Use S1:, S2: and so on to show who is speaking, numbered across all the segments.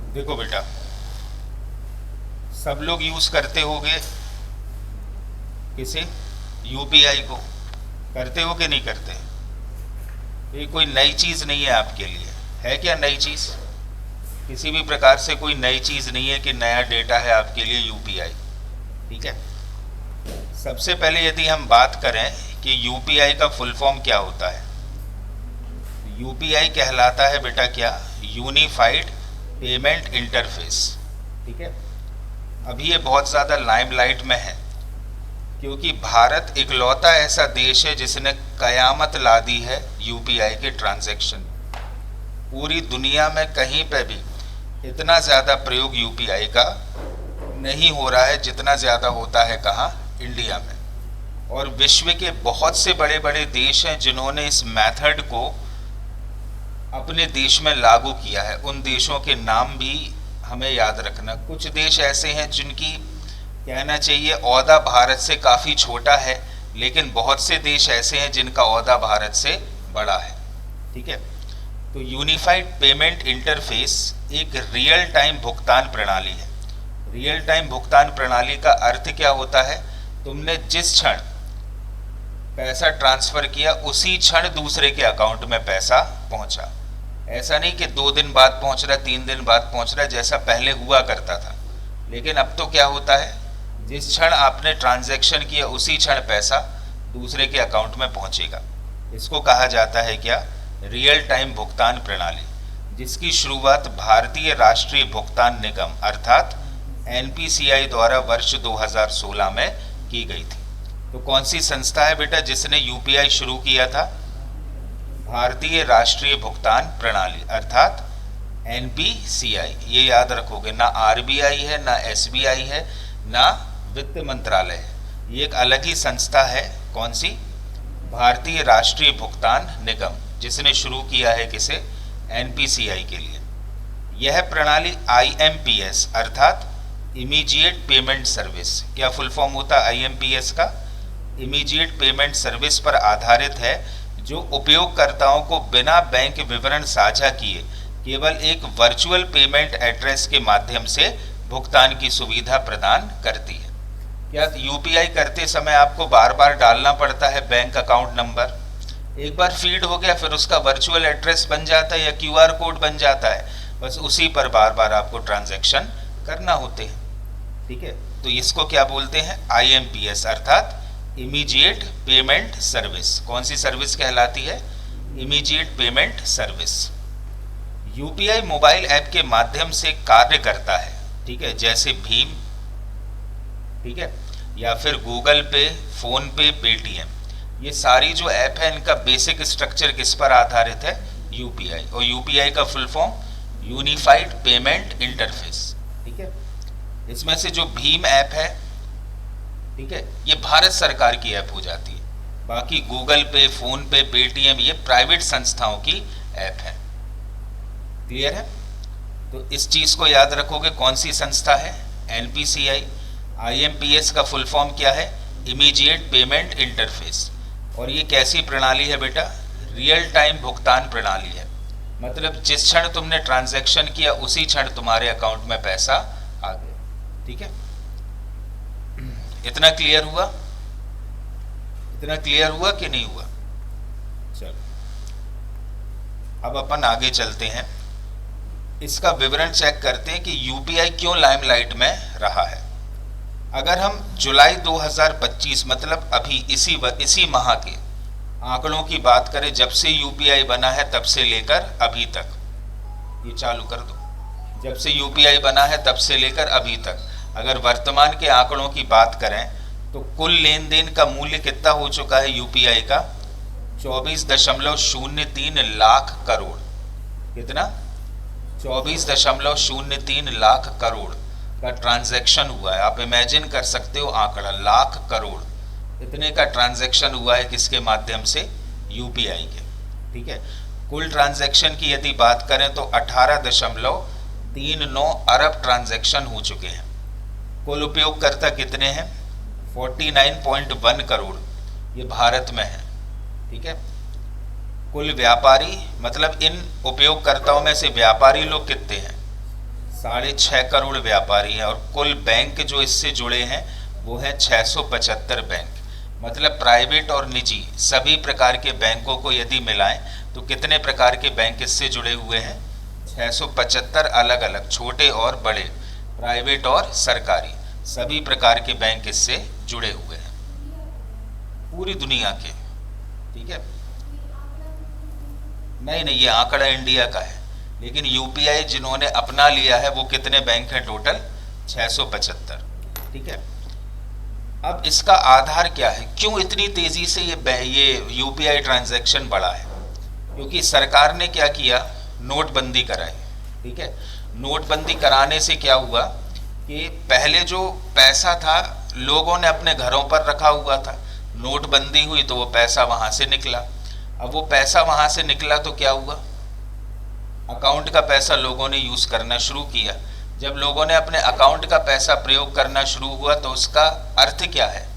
S1: देखो बेटा, सब लोग यूज करते होगे किसे, यूपीआई को। करते हो कि नहीं करते? ये कोई नई चीज नहीं है आपके लिए, है क्या नई चीज? किसी भी प्रकार से कोई नई चीज नहीं है कि नया डेटा है आपके लिए यूपीआई। ठीक है। सबसे पहले यदि हम बात करें कि यूपीआई का फुल फॉर्म क्या होता है, यूपीआई कहलाता है बेटा क्या, यूनिफाइड पेमेंट इंटरफेस। ठीक है। अभी ये बहुत ज़्यादा लाइमलाइट में है क्योंकि भारत इकलौता ऐसा देश है जिसने कयामत ला दी है यूपीआई के ट्रांजैक्शन। पूरी दुनिया में कहीं पे भी इतना ज़्यादा प्रयोग यूपीआई का नहीं हो रहा है जितना ज़्यादा होता है कहाँ, इंडिया में। और विश्व के बहुत से बड़े बड़े देश हैं जिन्होंने इस मेथड को अपने देश में लागू किया है। उन देशों के नाम भी हमें याद रखना। कुछ देश ऐसे हैं जिनकी कहना चाहिए ओहदा भारत से काफ़ी छोटा है, लेकिन बहुत से देश ऐसे हैं जिनका ओहदा भारत से बड़ा है। ठीक है। तो यूनिफाइड पेमेंट इंटरफेस एक रियल टाइम भुगतान प्रणाली है। रियल टाइम भुगतान प्रणाली का अर्थ क्या होता है, तुमने जिस क्षण पैसा ट्रांसफर किया उसी क्षण दूसरे के अकाउंट में पैसा पहुंचा। ऐसा नहीं कि 2 दिन बाद पहुंच रहा, 3 दिन बाद पहुंच रहा, जैसा पहले हुआ करता था। लेकिन अब तो क्या होता है, जिस क्षण आपने ट्रांजैक्शन किया उसी क्षण पैसा दूसरे के अकाउंट में पहुंचेगा। इसको कहा जाता है क्या, रियल टाइम भुगतान प्रणाली, जिसकी शुरुआत भारतीय राष्ट्रीय भुगतान निगम अर्थात एनपीसीआई द्वारा वर्ष 2016 में की गई थी। तो कौन सी संस्था है बेटा जिसने यूपीआई शुरू किया था? भारतीय राष्ट्रीय भुगतान प्रणाली अर्थात एनपीसीआई। ये याद रखोगे, ना आरबीआई है, ना एसबीआई है, ना वित्त मंत्रालय है। ये एक अलग ही संस्था है। कौन सी? भारतीय राष्ट्रीय भुगतान निगम, जिसने शुरू किया है किसे, एनपीसीआई के लिए। यह प्रणाली आईएमपीएस अर्थात इमीडिएट पेमेंट सर्विस, क्या फुल फॉर्म होता है आईएमपीएस का? इमीडिएट पेमेंट सर्विस पर आधारित है, जो उपयोगकर्ताओं को बिना बैंक विवरण साझा किए केवल एक वर्चुअल पेमेंट एड्रेस के माध्यम से भुगतान की सुविधा प्रदान करती है। क्या यूपीआई करते समय आपको बार बार डालना पड़ता है बैंक अकाउंट नंबर? एक बार फीड हो गया फिर उसका वर्चुअल एड्रेस बन जाता है या क्यूआर कोड बन जाता है, बस उसी पर बार बार आपको ट्रांजैक्शन करना होते हैं। ठीक है। तो इसको क्या बोलते हैं, आईएमपीएस अर्थात इमीडिएट पेमेंट सर्विस। कौन सी सर्विस कहलाती है? Immediate payment service. UPI mobile app के माध्यम से कार्य करता है। ठीक है, जैसे भीम, ठीक है, या फिर गूगल पे, फोन पे, पेटीएम। ये सारी जो ऐप है इनका बेसिक स्ट्रक्चर किस पर आधारित है? यूपीआई। और यूपीआई का full form unified payment interface. ठीक है। इसमें से जो भीम ऐप है, ठीक है, ये भारत सरकार की ऐप हो जाती है। बाकी गूगल पे, फोन पे, पेटीएम ये प्राइवेट संस्थाओं की ऐप है। क्लियर है? तो इस चीज को याद रखोगे, कौन सी संस्था है? एनपीसीआई। आईएमपीएस का फुल फॉर्म क्या है? Immediate payment interface. और ये कैसी प्रणाली है बेटा? रियल टाइम भुगतान प्रणाली है। मतलब जिस क्षण तुमने ट्रांजैक्शन किया उसी क्षण तुम्हारे अकाउंट में पैसा आ गया। ठीक है, इतना क्लियर हुआ? इतना क्लियर हुआ कि नहीं हुआ? चलो अब अपन आगे चलते हैं, इसका विवरण चेक करते हैं कि यूपीआई क्यों लाइमलाइट में रहा है। अगर हम जुलाई 2025 मतलब अभी इसी माह के आंकड़ों की बात करें, जब से यूपीआई बना है तब से लेकर अभी तक, ये चालू कर दो, जब से यूपीआई बना है तब से लेकर अभी तक अगर वर्तमान के आंकड़ों की बात करें तो कुल लेन देन का मूल्य कितना हो चुका है यूपीआई का? 24.03 लाख करोड़। कितना? 24.03 लाख करोड़ का ट्रांजैक्शन हुआ है। आप इमेजिन कर सकते हो आंकड़ा, लाख करोड़, इतने का ट्रांजैक्शन हुआ है किसके माध्यम से? यूपीआई के। ठीक है। कुल ट्रांजैक्शन की यदि बात करें तो 18.39 अरब ट्रांजैक्शन हो चुके हैं। कुल उपयोगकर्ता कितने हैं? 49.1 करोड़, ये भारत में है। ठीक है। कुल व्यापारी मतलब इन उपयोगकर्ताओं में से व्यापारी लोग कितने हैं? 6.5 करोड़ व्यापारी हैं और कुल बैंक जो इससे जुड़े हैं वो है 675 बैंक। मतलब प्राइवेट और निजी सभी प्रकार के बैंकों को यदि मिलाएं तो कितने प्रकार के बैंक इससे जुड़े हुए हैं? 675 अलग अलग, छोटे और बड़े, प्राइवेट और सरकारी, सभी प्रकार के बैंक इससे जुड़े हुए हैं पूरी दुनिया के। ठीक है, नहीं, ये आंकड़ा इंडिया का है, लेकिन यूपीआई जिन्होंने अपना लिया है वो कितने बैंक हैं टोटल? 675। ठीक है, अब इसका आधार क्या है? क्यों इतनी तेजी से ये यूपीआई ट्रांजैक्शन बढ़ा है? क्योंकि सरकार ने क्या किया? नोटबंदी कराई। ठीक है, नोटबंदी कराने से क्या हुआ कि पहले जो पैसा था लोगों ने अपने घरों पर रखा हुआ था, नोटबंदी हुई तो वो पैसा वहां से निकला। अब वो पैसा वहां से निकला तो क्या हुआ? अकाउंट का पैसा लोगों ने यूज करना शुरू किया। जब लोगों ने अपने अकाउंट का पैसा प्रयोग करना शुरू हुआ तो उसका अर्थ क्या है?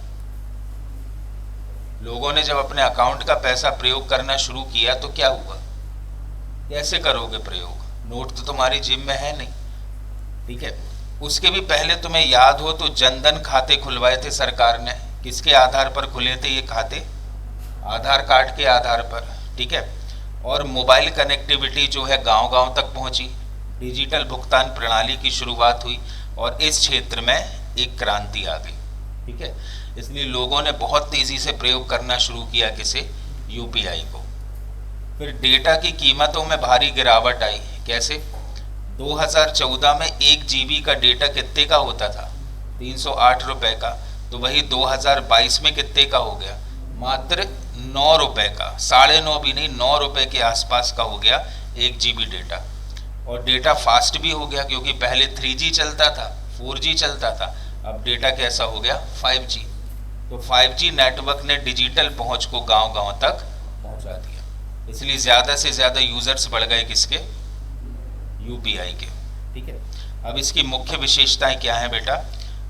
S1: लोगों ने जब अपने अकाउंट का पैसा प्रयोग करना शुरू किया तो क्या हुआ? कैसे करोगे प्रयोग? नोट तो तुम्हारी जेब में है नहीं। ठीक है, उसके भी पहले तुम्हें याद हो तो जनधन खाते खुलवाए थे सरकार ने। किसके आधार पर खुले थे ये खाते? आधार कार्ड के आधार पर। ठीक है, और मोबाइल कनेक्टिविटी जो है गांव-गांव तक पहुंची, डिजिटल भुगतान प्रणाली की शुरुआत हुई और इस क्षेत्र में एक क्रांति आ गई। ठीक है, इसलिए लोगों ने बहुत तेजी से प्रयोग करना शुरू किया किसे? यूपीआई को। फिर डेटा की कीमतों में भारी गिरावट आई। कैसे? 2014 में 1 जीबी का डेटा कितने का होता था? 308 रुपए का। तो वही 2022 में कितने का हो गया? मात्र 9 रुपए का। 9.5 भी नहीं, 9 रुपए के आसपास का हो गया 1 जीबी डेटा। और डेटा फास्ट भी हो गया क्योंकि पहले 3G चलता था, 4G चलता था, अब डेटा कैसा हो गया? 5G। तो 5G नेटवर्क ने डिजिटल पहुंच को गांव-गांव तक पहुंचा दिया। इसलिए ज़्यादा से ज़्यादा यूजर्स बढ़ गए किसके? यूपीआई के। ठीक है, अब इसकी मुख्य विशेषताएं क्या हैं बेटा?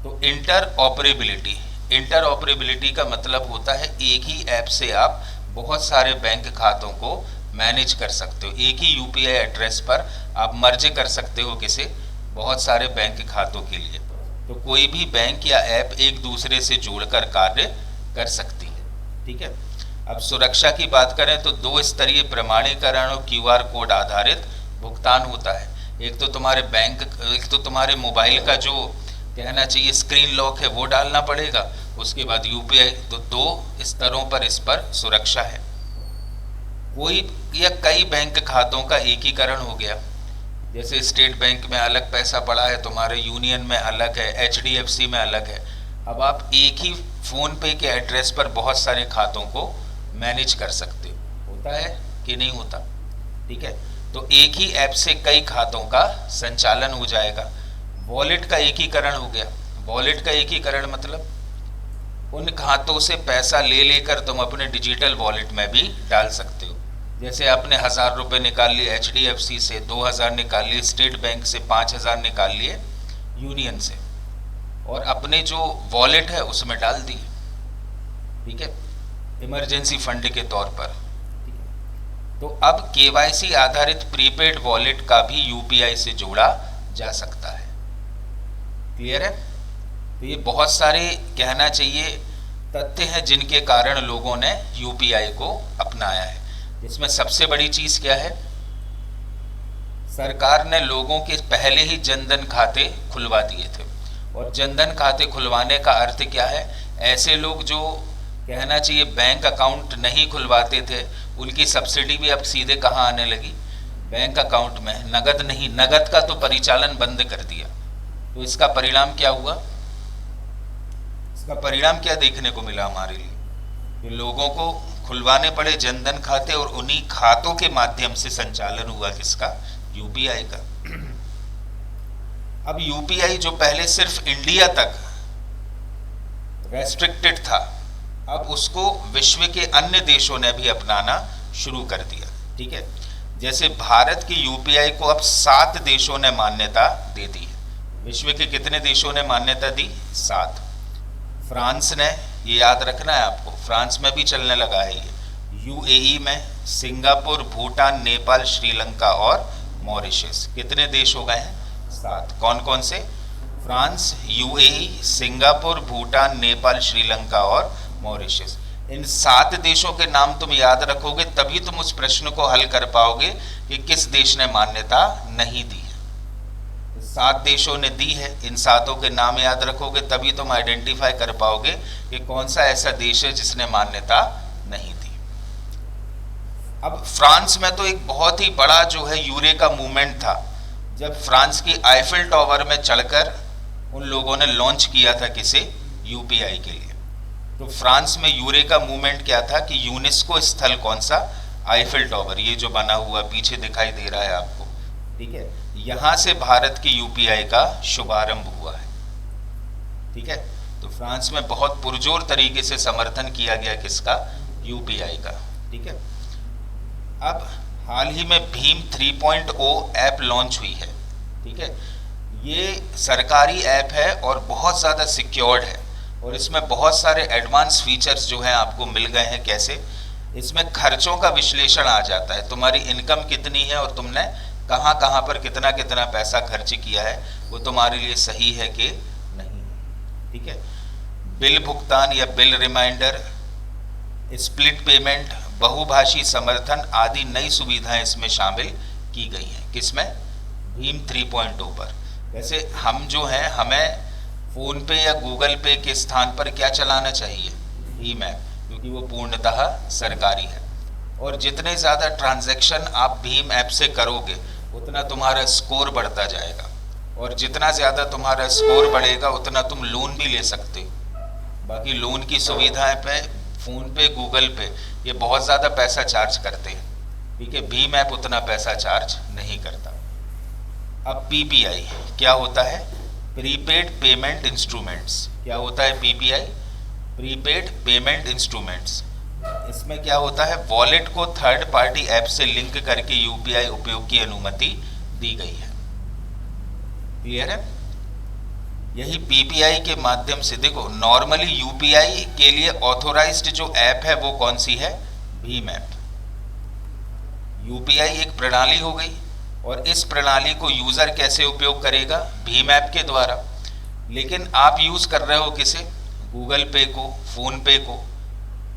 S1: तो इंटरऑपरेबिलिटी। इंटरऑपरेबिलिटी का मतलब होता है एक ही ऐप से आप बहुत सारे बैंक खातों को मैनेज कर सकते हो। एक ही यूपीआई एड्रेस पर आप मर्ज कर सकते हो किसे? बहुत सारे बैंक खातों के लिए। तो कोई भी बैंक या ऐप एक दूसरे से जोड़कर कार्य कर सकती है। ठीक है, अब सुरक्षा की बात करें तो 2 स्तरीय प्रमाणीकरण और क्यूआर कोड आधारित भुगतान होता है। एक तो तुम्हारे मोबाइल का जो कहना चाहिए स्क्रीन लॉक है वो डालना पड़ेगा, उसके बाद यूपीआई। तो 2 स्तरों पर इस पर सुरक्षा है। कोई या कई बैंक खातों का एकीकरण हो गया, जैसे स्टेट बैंक में अलग पैसा पड़ा है, तुम्हारे यूनियन में अलग है, एचडीएफसी में अलग है। अब आप एक ही फ़ोन पे के एड्रेस पर बहुत सारे खातों को मैनेज कर सकते हो। होता है कि नहीं होता? ठीक है, तो एक ही ऐप से कई खातों का संचालन हो जाएगा। वॉलेट का एकीकरण हो गया। वॉलेट का एकीकरण मतलब उन खातों से पैसा ले लेकर तुम अपने डिजिटल वॉलेट में भी डाल सकते हो। जैसे आपने 1000 रुपये निकाल लिए एचडीएफसी से, 2000 निकाल लिए स्टेट बैंक से, 5000 निकाल लिए यूनियन से और अपने जो वॉलेट है उसमें डाल दिए। ठीक है, इमरजेंसी फंड के तौर पर। तो अब केवाईसी आधारित प्रीपेड वॉलेट का भी यूपीआई से जोड़ा जा सकता है। क्लियर है? तो ये बहुत सारे कहना चाहिए तथ्य हैं जिनके कारण लोगों ने यूपीआई को अपनाया है। इसमें सबसे बड़ी चीज क्या है? सरकार ने लोगों के पहले ही जनधन खाते खुलवा दिए थे। और जनधन खाते खुलवाने का अर्थ क्या है? ऐसे लोग जो कहना चाहिए बैंक अकाउंट नहीं खुलवाते थे, उनकी सब्सिडी भी अब सीधे कहाँ आने लगी? बैंक अकाउंट में। नगद नहीं, नगद का तो परिचालन बंद कर दिया। तो इसका परिणाम क्या हुआ? इसका परिणाम क्या देखने को मिला हमारे लिए? कि लोगों को खुलवाने पड़े जनधन खाते और उन्हीं खातों के माध्यम से संचालन हुआ किसका? यूपीआई का। अब यूपीआई जो पहले सिर्फ इंडिया तक रेस्ट्रिक्टेड था, अब उसको विश्व के अन्य देशों ने भी अपनाना शुरू कर दिया। ठीक है, जैसे भारत की यूपीआई को अब 7 देशों ने मान्यता दे दी है। विश्व के कितने देशों ने मान्यता दी? 7। फ्रांस ने, ये याद रखना है आपको, फ्रांस में भी चलने लगा है ये। यूएई में, सिंगापुर, भूटान, नेपाल, श्रीलंका और मॉरिशस। कितने देश हो गए हैं? 7। कौन कौन से? France, UAE, Singapore, Bhutan, Nepal, Sri Lanka और मॉरिशस। इन 7 देशों के नाम तुम याद रखोगे तभी तुम उस प्रश्न को हल कर पाओगे कि किस देश ने मान्यता नहीं दी है। 7 देशों ने दी है, इन 7 के नाम याद रखोगे तभी तुम आइडेंटिफाई कर पाओगे कि कौन सा ऐसा देश है जिसने मान्यता नहीं दी। अब फ्रांस में तो एक बहुत ही बड़ा जो है यूरेका मूवमेंट था, जब फ्रांस की आईफिल टावर में चढ़कर उन लोगों ने लॉन्च किया था किसे? यूपीआई के लिए। तो फ्रांस में यूरेका मूवमेंट क्या था कि यूनेस्को स्थल कौन सा? आईफिल टावर, ये जो बना हुआ पीछे दिखाई दे रहा है आपको, ठीक है, यहां से भारत की यूपीआई का शुभारंभ हुआ है। ठीक है, तो फ्रांस में बहुत पुरजोर तरीके से समर्थन किया गया किसका? यूपीआई का। ठीक है, अब हाल ही में भीम 3.0 ऐप लॉन्च हुई है। ठीक है, ये सरकारी ऐप है और बहुत ज़्यादा सिक्योर्ड है और इसमें बहुत सारे एडवांस फीचर्स जो हैं आपको मिल गए हैं। कैसे? इसमें खर्चों का विश्लेषण आ जाता है, तुम्हारी इनकम कितनी है और तुमने कहाँ कहाँ पर कितना कितना पैसा खर्च किया है, वो तुम्हारे लिए सही है कि नहीं। ठीक है, बिल भुगतान या बिल रिमाइंडर, स्प्लिट पेमेंट, बहुभाषी समर्थन आदि नई सुविधाएं इसमें शामिल की गई हैं। किसमें? भीम 3.0 पर। वैसे हम जो हैं, हमें फ़ोन पे या गूगल पे के स्थान पर क्या चलाना चाहिए? भीम ऐप, क्योंकि वो पूर्णतः सरकारी है। और जितने ज़्यादा ट्रांजैक्शन आप भीम ऐप से करोगे उतना तुम्हारा स्कोर बढ़ता जाएगा, और जितना ज़्यादा तुम्हारा स्कोर बढ़ेगा उतना तुम लोन भी ले सकते हो। बाकी लोन की सुविधाएं पे फ़ोन पे, गूगल पे ये बहुत ज़्यादा पैसा चार्ज करते हैं। ठीक है, भीम ऐप उतना पैसा चार्ज नहीं करता। अब पीपीआई क्या होता है? Prepaid payment instruments. क्या होता है पीपीआई? Prepaid payment instruments. इसमें क्या होता है? वॉलेट को थर्ड पार्टी ऐप से लिंक करके यूपीआई उपयोग की अनुमति दी गई है। क्लियर है? यही पीपीआई के माध्यम से, देखो नॉर्मली यूपीआई के लिए ऑथोराइज्ड जो ऐप है वो कौन सी है? भीम ऐप। यूपीआई एक प्रणाली हो गई और इस प्रणाली को यूजर कैसे उपयोग करेगा? भीम ऐप के द्वारा। लेकिन आप यूज कर रहे हो किसे? गूगल पे को, फोन पे को,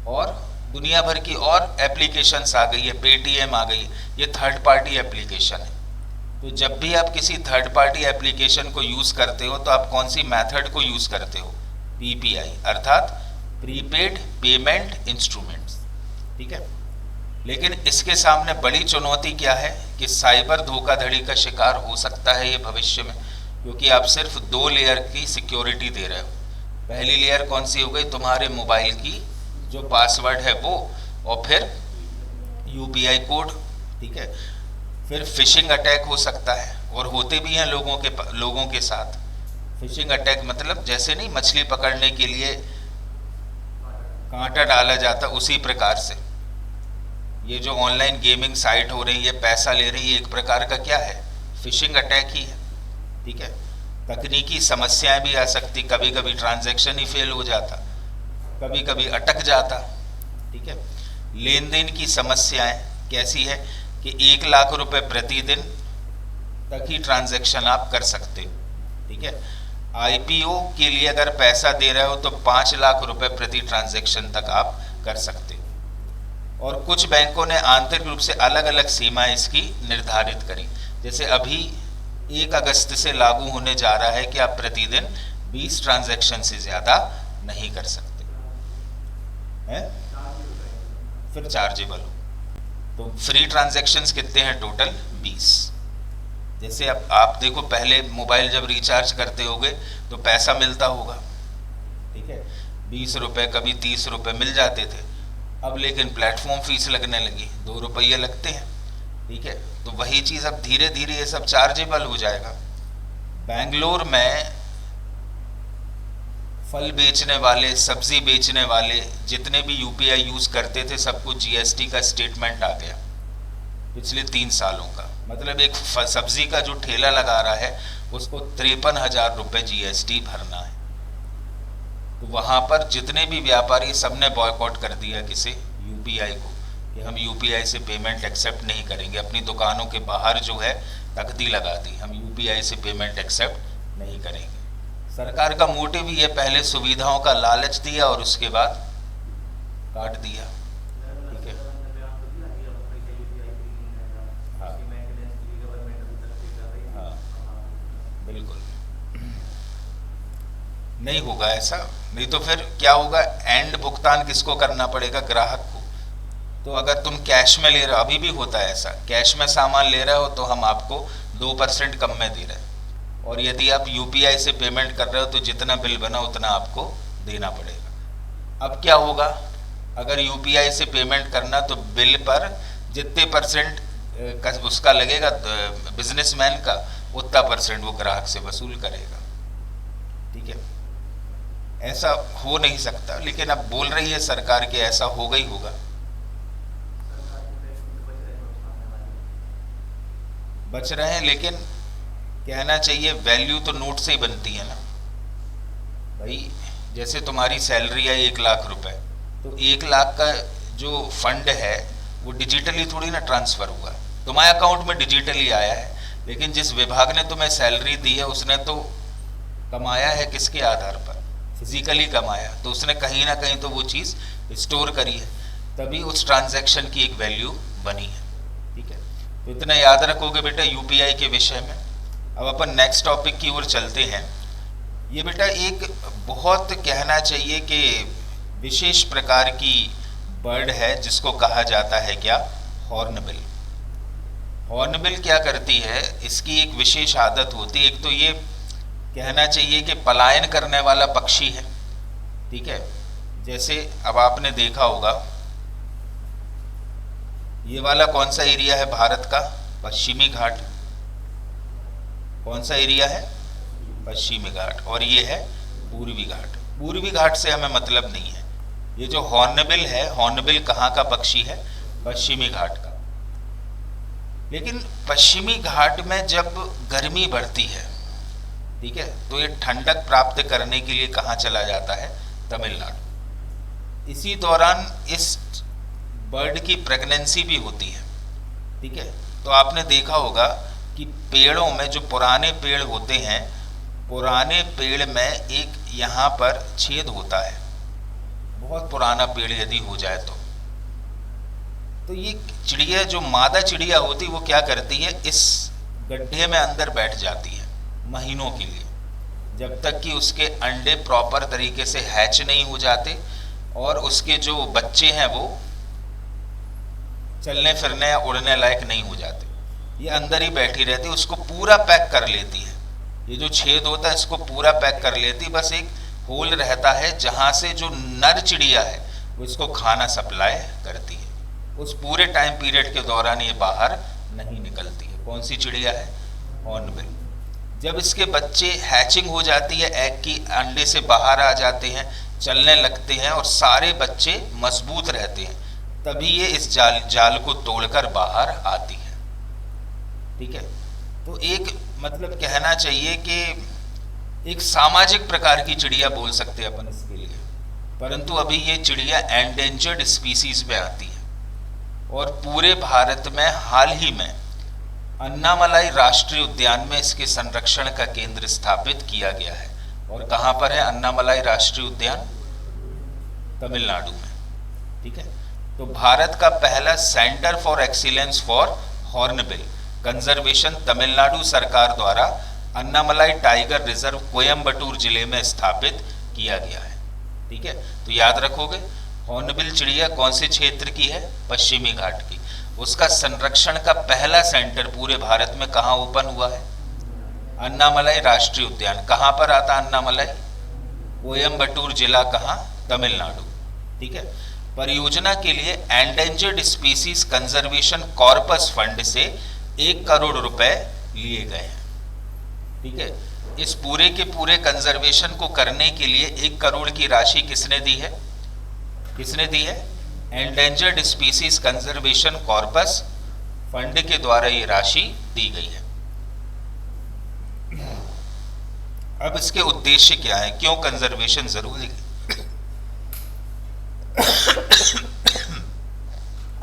S1: और दुनिया भर की और एप्लीकेशंस आ गई है, पेटीएम आ गई है, ये थर्ड पार्टी एप्लीकेशन है। तो जब भी आप किसी थर्ड पार्टी एप्लीकेशन को यूज करते हो तो आप कौन सी मेथड को यूज करते हो? पीपीआई, अर्थात प्रीपेड पेमेंट इंस्ट्रूमेंट्स। ठीक है, लेकिन इसके सामने बड़ी चुनौती क्या है कि साइबर धोखाधड़ी का शिकार हो सकता है ये भविष्य में, क्योंकि आप सिर्फ 2 लेयर की सिक्योरिटी दे रहे हो। पहली लेयर कौन सी हो गई? तुम्हारे मोबाइल की जो पासवर्ड है वो, और फिर यूपीआई कोड। ठीक है, फिर फिशिंग अटैक हो सकता है, और होते भी हैं लोगों के साथ। फिशिंग अटैक मतलब जैसे नहीं मछली पकड़ने के लिए कांटा डाला जाता, उसी प्रकार से ये जो ऑनलाइन गेमिंग साइट हो रही है, पैसा ले रही है, एक प्रकार का क्या है? फिशिंग अटैक ही है। ठीक है, तकनीकी समस्याएं भी आ सकती, कभी कभी ट्रांजैक्शन ही फेल हो जाता, कभी कभी अटक जाता। ठीक है, लेन देन की समस्याएं कैसी है कि 1 लाख रुपए प्रतिदिन तक ही ट्रांजैक्शन आप कर सकते हो। ठीक है, आईपीओ के लिए अगर पैसा दे रहे हो तो 5 लाख रुपए प्रति ट्रांजैक्शन तक आप कर सकते हो। और कुछ बैंकों ने आंतरिक रूप से अलग अलग सीमाएं इसकी निर्धारित करी। जैसे अभी 1 अगस्त से लागू होने जा रहा है कि आप प्रतिदिन 20 ट्रांजैक्शन से ज़्यादा नहीं कर सकते हैं, फिर चार्जेबल हो। तो फ्री ट्रांजैक्शंस कितने हैं टोटल? 20। जैसे अब आप देखो, पहले मोबाइल जब रिचार्ज करते होगे तो पैसा मिलता होगा, ठीक है, 20 रुपये, कभी 30 रुपये मिल जाते थे। अब लेकिन प्लेटफॉर्म फीस लगने लगी, 2 रुपये लगते हैं। ठीक है, तो वही चीज़ अब धीरे धीरे ये सब चार्जेबल हो जाएगा। बेंगलोर में फल बेचने वाले, सब्जी बेचने वाले जितने भी यूपीआई यूज़ करते थे, सबको जीएसटी का स्टेटमेंट आ गया पिछले 3 सालों का। मतलब एक सब्जी का जो ठेला लगा रहा है उसको 53,000 रुपये जीएसटी भरना है। तो वहाँ पर जितने भी व्यापारी, सबने बॉयकॉट कर दिया किसे? यूपीआई को, कि हम यूपीआई से पेमेंट एक्सेप्ट नहीं करेंगे। अपनी दुकानों के बाहर जो है तख्ती लगा दी, हम यूपीआई से पेमेंट एक्सेप्ट नहीं करेंगे। सरकार का मोटिव ही है, पहले सुविधाओं का लालच दिया और उसके बाद काट दिया। ठीक है, हाँ हाँ बिल्कुल नहीं होगा ऐसा, नहीं तो फिर क्या होगा, एंड भुगतान किसको करना पड़ेगा, ग्राहक को। तो अगर तुम कैश में ले रहे हो, अभी भी होता है ऐसा, कैश में सामान ले रहे हो तो हम आपको 2% कम में दे रहे हैं, और यदि आप यूपीआई से पेमेंट कर रहे हो तो जितना बिल बना उतना आपको देना पड़ेगा। अब क्या होगा, अगर यूपीआई से पेमेंट करना तो बिल पर जितने परसेंट उसका लगेगा बिजनेसमैन का, उतना परसेंट वो ग्राहक से वसूल करेगा। ठीक है, ऐसा हो नहीं सकता, लेकिन अब बोल रही है सरकार कि ऐसा होगा ही होगा। बच रहे हैं, लेकिन कहना चाहिए वैल्यू तो नोट से ही बनती है ना भाई। जैसे तुम्हारी सैलरी है 1 लाख रुपए, तो 1 लाख का जो फंड है वो डिजिटली थोड़ी ना ट्रांसफर हुआ, तुम्हारे अकाउंट में डिजिटली आया है, लेकिन जिस विभाग ने तुम्हें सैलरी दी है उसने तो कमाया है किसके आधार पर, फिजिकली कमाया, तो उसने कहीं ना कहीं तो वो चीज़ स्टोर करी है, तभी उस ट्रांजैक्शन की एक वैल्यू बनी है। ठीक है, तो इतना याद रखोगे बेटा यूपीआई के विषय में। अब अपन नेक्स्ट टॉपिक की ओर चलते हैं। ये बेटा एक बहुत कहना चाहिए कि विशेष प्रकार की बर्ड है जिसको कहा जाता है क्या, हॉर्नबिल। हॉर्नबिल क्या करती है, इसकी एक विशेष आदत होती है, एक तो ये कहना चाहिए कि पलायन करने वाला पक्षी है। ठीक है, जैसे अब आपने देखा होगा ये वाला कौन सा एरिया है भारत का, पश्चिमी घाट। कौन सा एरिया है, पश्चिमी घाट, और ये है पूर्वी घाट। पूर्वी घाट से हमें मतलब नहीं है। ये जो हॉर्नबिल है, हॉर्नबिल कहाँ का पक्षी है, पश्चिमी घाट का। लेकिन पश्चिमी घाट में जब गर्मी बढ़ती है, ठीक है, तो ये ठंडक प्राप्त करने के लिए कहाँ चला जाता है, तमिलनाडु। इसी दौरान इस बर्ड की प्रेगनेंसी भी होती है। ठीक है, तो आपने देखा होगा कि पेड़ों में जो पुराने पेड़ होते हैं, पुराने पेड़ में एक यहाँ पर छेद होता है, बहुत पुराना पेड़ यदि हो जाए तो ये चिड़िया जो मादा चिड़िया होती वो क्या करती है, इस गड्ढे में अंदर बैठ जाती है महीनों के लिए, जब तक कि उसके अंडे प्रॉपर तरीके से हैच नहीं हो जाते और उसके जो बच्चे हैं वो चलने फिरने या उड़ने लायक नहीं हो जाते। ये अंदर ही बैठी रहती, उसको पूरा पैक कर लेती है। ये जो छेद होता है इसको पूरा पैक कर लेती, बस एक होल रहता है जहाँ से जो नर चिड़िया है वो इसको खाना सप्लाई करती है। उस पूरे टाइम पीरियड के दौरान ये बाहर नहीं निकलती है। कौन सी चिड़िया है, हॉर्नबिल। जब इसके बच्चे हैचिंग हो जाती है, एग की अंडे से बाहर आ जाते हैं, चलने लगते हैं और सारे बच्चे मजबूत रहते हैं, तभी ये इस जाल को तोड़कर बाहर आती है। ठीक है, तो एक मतलब कहना चाहिए कि एक सामाजिक प्रकार की चिड़िया बोल सकते हैं अपन इसके लिए, परंतु अभी ये चिड़िया एंडेंजर्ड स्पीसीज में आती है और पूरे भारत में हाल ही में अन्नामलाई राष्ट्रीय उद्यान में इसके संरक्षण का केंद्र स्थापित किया गया है। और कहाँ पर है अन्नामलाई राष्ट्रीय उद्यान, तमिलनाडु में। ठीक है, तो भारत का पहला centre for excellence for hornbill conservation Tamil Nadu सरकार द्वारा अन्नामलाई टाइगर रिजर्व कोयम्बटूर जिले में स्थापित किया गया है। ठीक है, तो याद रखोगे हॉर्नबिल चिड़िया कौन से क्षेत्र की है, पश्चिमी घाट की। उसका संरक्षण का पहला सेंटर पूरे भारत में कहाँ ओपन हुआ है, अन्नामलाई राष्ट्रीय उद्यान। कहाँ पर आता अन्नामलाई, कोयम्बटूर जिला, कहाँ, तमिलनाडु। ठीक है, परियोजना के लिए endangered species conservation corpus fund से 1 करोड़ रुपए लिए गए हैं। ठीक है, इस पूरे के पूरे कंजर्वेशन को करने के लिए 1 करोड़ की राशि किसने दी है, किसने दी है, endangered species conservation corpus fund के द्वारा ये राशि दी गई है। अब इसके उद्देश्य क्या है, क्यों कंजर्वेशन जरूरी है।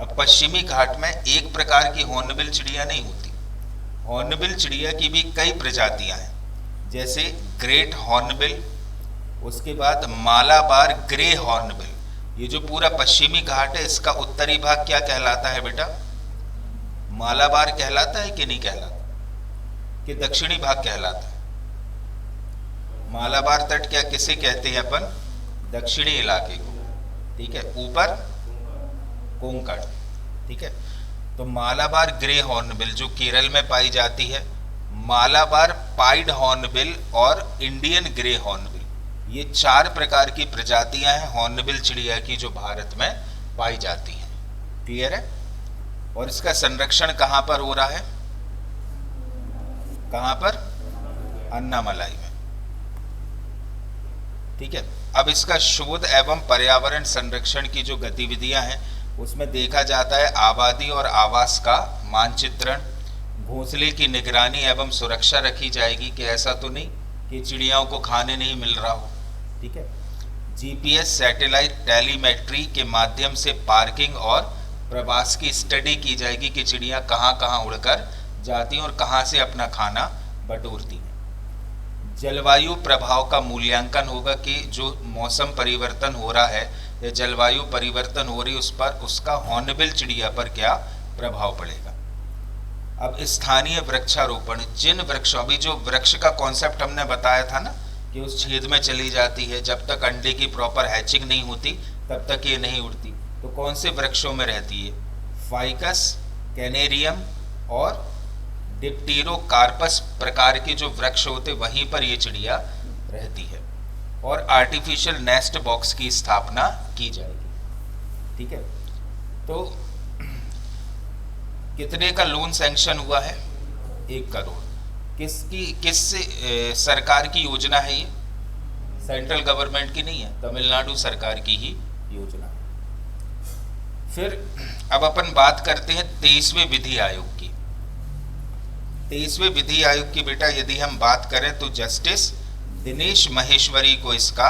S1: अब अब पश्चिमी घाट में एक प्रकार की हॉर्नबिल चिड़िया नहीं होती, हॉर्नबिल चिड़िया की भी कई प्रजातियां हैं, जैसे ग्रेट हॉर्नबिल, उसके बाद मालाबार ग्रे हॉर्नबिल। ये जो पूरा पश्चिमी घाट है इसका उत्तरी भाग क्या कहलाता है बेटा? मालाबार कहलाता है कि नहीं कहलाता? कि दक्षिणी भाग कहलाता है? मालाबार तट क्या किसे कहते हैं अपन? दक्षिणी इलाके को, ठीक है। ऊपर कोंकण, ठीक है। तो मालाबार ग्रे हॉर्नबिल जो केरल में पाई जाती है, मालाबार पाइड हॉर्नबिल और इंडियन ग्रे हॉर्नबिल, ये 4 प्रकार की प्रजातियां हैं हॉर्नबिल चिड़िया की जो भारत में पाई जाती हैं। क्लियर है? और इसका संरक्षण कहां पर हो रहा है? कहां पर? अन्नामलाई में, ठीक है। अब इसका शोध एवं पर्यावरण संरक्षण की जो गतिविधियां हैं उसमें देखा जाता है आबादी और आवास का मानचित्रण, घोंसले की निगरानी एवं सुरक्षा रखी जाएगी कि ऐसा तो नहीं कि चिड़ियाओं को खाने नहीं मिल रहा हो, ठीक है। जीपीएस सैटेलाइट टेलीमेट्री के माध्यम से पार्किंग और प्रवास की स्टडी की जाएगी कि चिड़िया कहाँ कहाँ उड़कर जाती हैं और कहाँ से अपना खाना बटोरती हैं। जलवायु प्रभाव का मूल्यांकन होगा कि जो मौसम परिवर्तन हो रहा है या जलवायु परिवर्तन हो रही है उस पर उसका हॉर्नबिल चिड़िया पर क्या प्रभाव पड़ेगा। अब स्थानीय वृक्षारोपण, जिन वृक्षों, अभी जो वृक्ष का कॉन्सेप्ट हमने बताया था ना कि उस छेद में चली जाती है, जब तक अंडे की प्रॉपर हैचिंग नहीं होती तब तक ये नहीं उड़ती, तो कौन से वृक्षों में रहती है? फाइकस, कैनेरियम और डिप्टेरोकार्पस प्रकार के जो वृक्ष होते वहीं पर ये चिड़िया रहती है। और आर्टिफिशियल नेस्ट बॉक्स की स्थापना की जाएगी, ठीक है। तो कितने का लोन सैंक्शन हुआ है? 1 करोड़। किस सरकार की योजना है ये? सेंट्रल गवर्नमेंट की नहीं है, तमिलनाडु सरकार की ही योजना है। फिर अब अपन बात करते हैं 23वें विधि आयोग की। 23वें विधि आयोग की बेटा यदि हम बात करें तो जस्टिस दिनेश महेश्वरी को इसका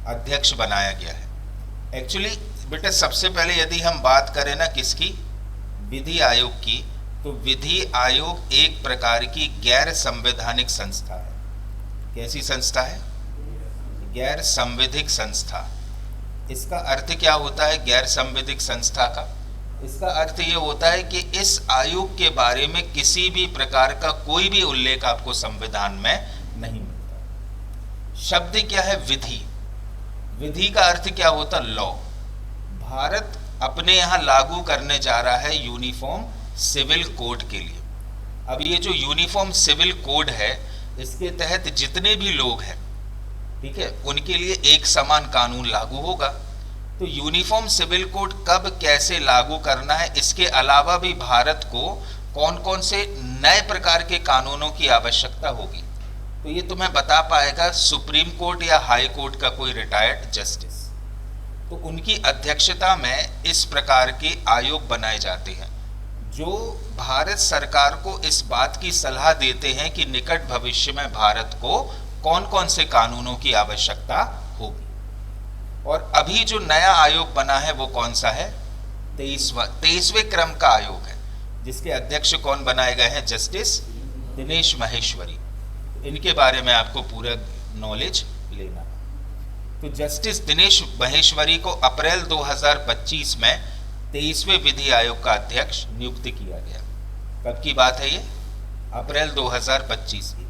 S1: अध्यक्ष बनाया गया है। एक्चुअली बेटा सबसे पहले यदि हम बात करें ना किसकी, विधि आयोग की, तो विधि आयोग एक प्रकार की गैर संवैधानिक संस्था है। कैसी संस्था है? गैर संवैधिक संस्था। इसका अर्थ क्या होता है गैर संवैधिक संस्था का? इसका अर्थ ये होता है कि इस आयोग के बारे में किसी भी प्रकार का कोई भी उल्लेख आपको संविधान में नहीं मिलता। शब्द क्या है? विधि। विधि का अर्थ क्या होता? लॉ। भारत अपने यहाँ लागू करने जा रहा है यूनिफॉर्म सिविल कोड के लिए। अब ये जो यूनिफॉर्म सिविल कोड है इसके तहत जितने भी लोग हैं, ठीक है, उनके लिए एक समान कानून लागू होगा। तो यूनिफॉर्म सिविल कोड कब कैसे लागू करना है, इसके अलावा भी भारत को कौन कौन से नए प्रकार के कानूनों की आवश्यकता होगी, तो ये तुम्हें बता पाएगा सुप्रीम कोर्ट या हाई कोर्ट का कोई रिटायर्ड जस्टिस। तो उनकी अध्यक्षता में इस प्रकार के आयोग बनाए जाते हैं जो भारत सरकार को इस बात की सलाह देते हैं कि निकट भविष्य में भारत को कौन कौन से कानूनों की आवश्यकता होगी। और अभी जो नया आयोग बना है वो कौन सा है? 23वें क्रम का आयोग है, जिसके अध्यक्ष कौन बनाए गए हैं? जस्टिस दिनेश महेश्वरी। इनके बारे में आपको पूरा नॉलेज लेना है। तो जस्टिस दिनेश महेश्वरी को अप्रैल 2025 में 23वें विधि आयोग का अध्यक्ष नियुक्त किया गया। कब की बात है ये? अप्रैल 2025 की।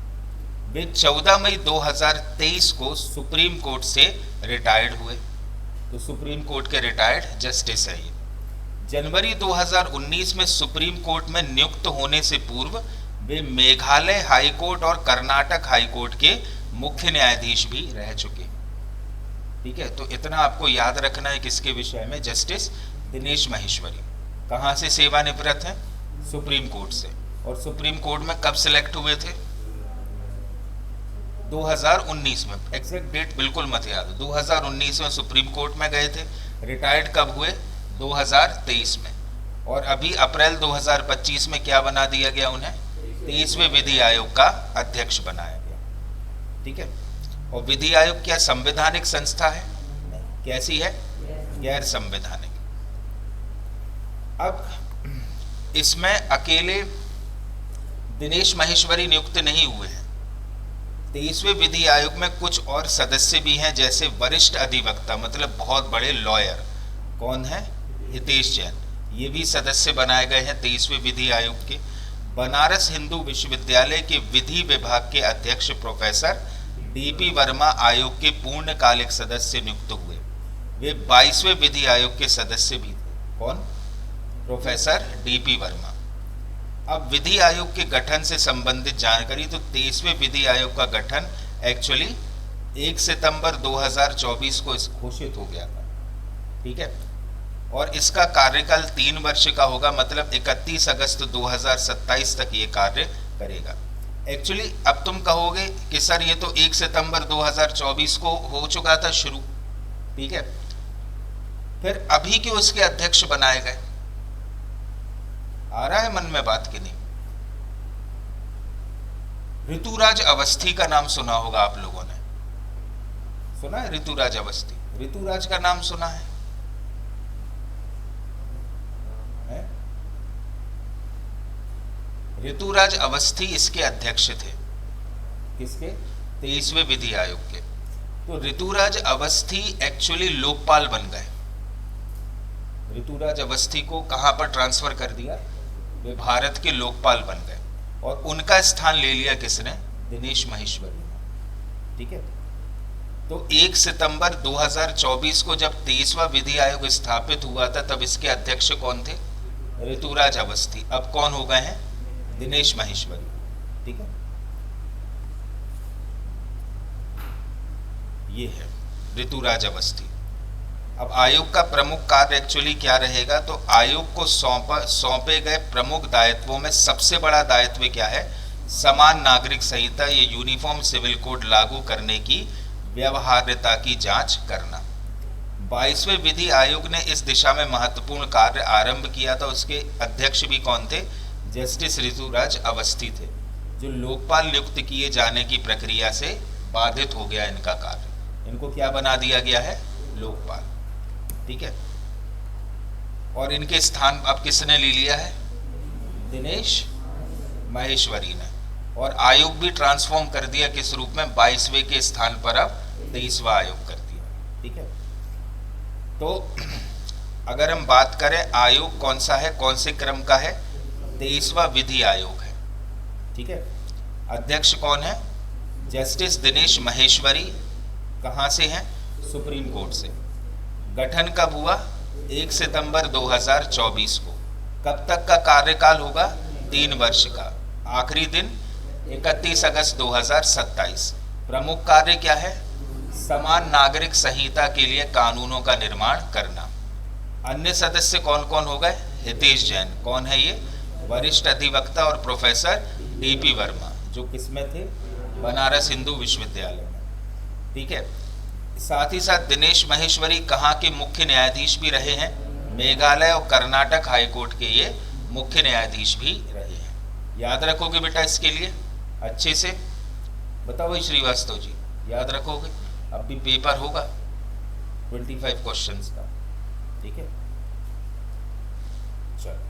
S1: वे 14 मई 2023 को सुप्रीम कोर्ट से रिटायर्ड हुए। तो सुप्रीम कोर्ट के रिटायर्ड जस्टिस है ये। जनवरी 2019 में सुप्रीम कोर्ट में नियुक्त होने से पूर्व वे मेघालय हाई कोर्ट और कर्नाटक हाई कोर्ट के मुख्य न्यायाधीश भी रह चुके। ठीक है, तो इतना आपको याद रखना है किसके विषय में? जस्टिस दिनेश महेश्वरी। कहाँ से सेवानिवृत्त हैं? सुप्रीम कोर्ट से। और सुप्रीम कोर्ट में कब सिलेक्ट हुए थे? 2019 में। एग्जैक्ट डेट बिल्कुल मत याद। 2019 में सुप्रीम कोर्ट में गए थे। रिटायर्ड कब हुए? 2023 में। और अभी अप्रैल 2025 में क्या बना दिया गया उन्हें? 23वें विधि आयोग का अध्यक्ष बनाया गया। ठीक है। और विधि आयोग क्या संवैधानिक संस्था है? कैसी है? गैर संवैधानिक। अब इसमें अकेले दिनेश माहेश्वरी नियुक्त नहीं हुए हैं। 23वें विधि आयोग में कुछ और सदस्य भी हैं, जैसे वरिष्ठ अधिवक्ता, मतलब बहुत बड़े लॉयर। कौन है? हितेश जैन, ये भी सदस्य बनाए गए हैं 23वें विधि आयोग के। बनारस हिंदू विश्वविद्यालय के विधि विभाग के अध्यक्ष प्रोफेसर डीपी वर्मा आयोग के पूर्णकालिक सदस्य नियुक्त हुए। वे 22वें विधि आयोग के सदस्य भी थे। कौन? Professor DP Verma. अब विधि आयोग के गठन से संबंधित जानकारी, तो 23वें विधि आयोग का गठन एक्चुअली 1 सितंबर 2024 को घोषित हो गया था। ठीक है, और इसका कार्यकाल 3 वर्ष का होगा, मतलब 31 अगस्त 2027 तक ये कार्य करेगा। एक्चुअली अब तुम कहोगे कि सर ये तो 1 सितंबर 2024 को हो चुका था शुरू, ठीक है, फिर अभी क्यों इसके अध्यक्ष बनाए गए? आ रहा है मन में बात कि नहीं? ऋतुराज अवस्थी का नाम सुना होगा आप लोगों ने, सुना है? ऋतुराज अवस्थी, ऋतुराज का नाम सुना है? ऋतुराज अवस्थी इसके अध्यक्ष थे। किसके? 23वें विधि आयोग के। तो ऋतुराज अवस्थी एक्चुअली लोकपाल बन गए। ऋतुराज अवस्थी को कहां पर ट्रांसफर कर दिया? वे भारत के लोकपाल बन गए, और उनका स्थान ले लिया किसने? दिनेश माहेश्वरी ने। ठीक है, तो 1 सितंबर 2024 को जब 23वां विधि आयोग स्थापित हुआ था, तब इसके अध्यक्ष कौन थे? ऋतुराज अवस्थी। अब कौन हो गए हैं? दिनेश माहेश्वरी। ठीक है, ये है ऋतुराज अवस्थी। अब आयोग का प्रमुख कार्य एक्चुअली क्या रहेगा? तो आयोग को सौंपे गए प्रमुख दायित्वों में सबसे बड़ा दायित्व क्या है? समान नागरिक संहिता, ये यूनिफॉर्म सिविल कोड लागू करने की व्यवहार्यता की जांच करना। 22वें विधि आयोग ने इस दिशा में महत्वपूर्ण कार्य आरंभ किया था। उसके अध्यक्ष भी कौन थे? जस्टिस ऋतुराज अवस्थी थे, जो लोकपाल नियुक्त किए जाने की प्रक्रिया से बाधित हो गया इनका कार्य। इनको क्या बना दिया गया है? लोकपाल। ठीक है, और इनके स्थान अब किसने ले लिया है? दिनेश माहेश्वरी ने। और आयोग भी ट्रांसफॉर्म कर दिया, किस रूप में? 22वें के स्थान पर अब 23वां आयोग कर दिया। ठीक है, तो अगर हम बात करें आयोग कौन सा है, कौन से क्रम का है? 23वां विधि आयोग है। ठीक है, अध्यक्ष कौन है? जस्टिस दिनेश माहेश्वरी। कहां से हैं? सुप्रीम कोर्ट से। गठन कब हुआ? 1 सितंबर 2024 को। कब तक का कार्यकाल होगा? 3 वर्ष का। आखिरी दिन 31 अगस्त 2027। प्रमुख कार्य क्या है? समान नागरिक संहिता के लिए कानूनों का निर्माण करना। अन्य सदस्य कौन कौन हो गए? हितेश जैन। कौन है ये? वरिष्ठ अधिवक्ता और प्रोफेसर डीपी वर्मा, जो किसमें थे? बनारस हिंदू विश्वविद्यालय में। ठीक है, साथ ही साथ दिनेश माहेश्वरी कहाँ के मुख्य न्यायाधीश भी रहे हैं? मेघालय और कर्नाटक हाईकोर्ट के ये मुख्य न्यायाधीश भी रहे हैं। याद रखोगे बेटा इसके लिए अच्छे से? बताओ श्रीवास्तव जी, याद रखोगे? अब भी पेपर होगा 25 क्वेश्चंस का। ठीक है, चलो,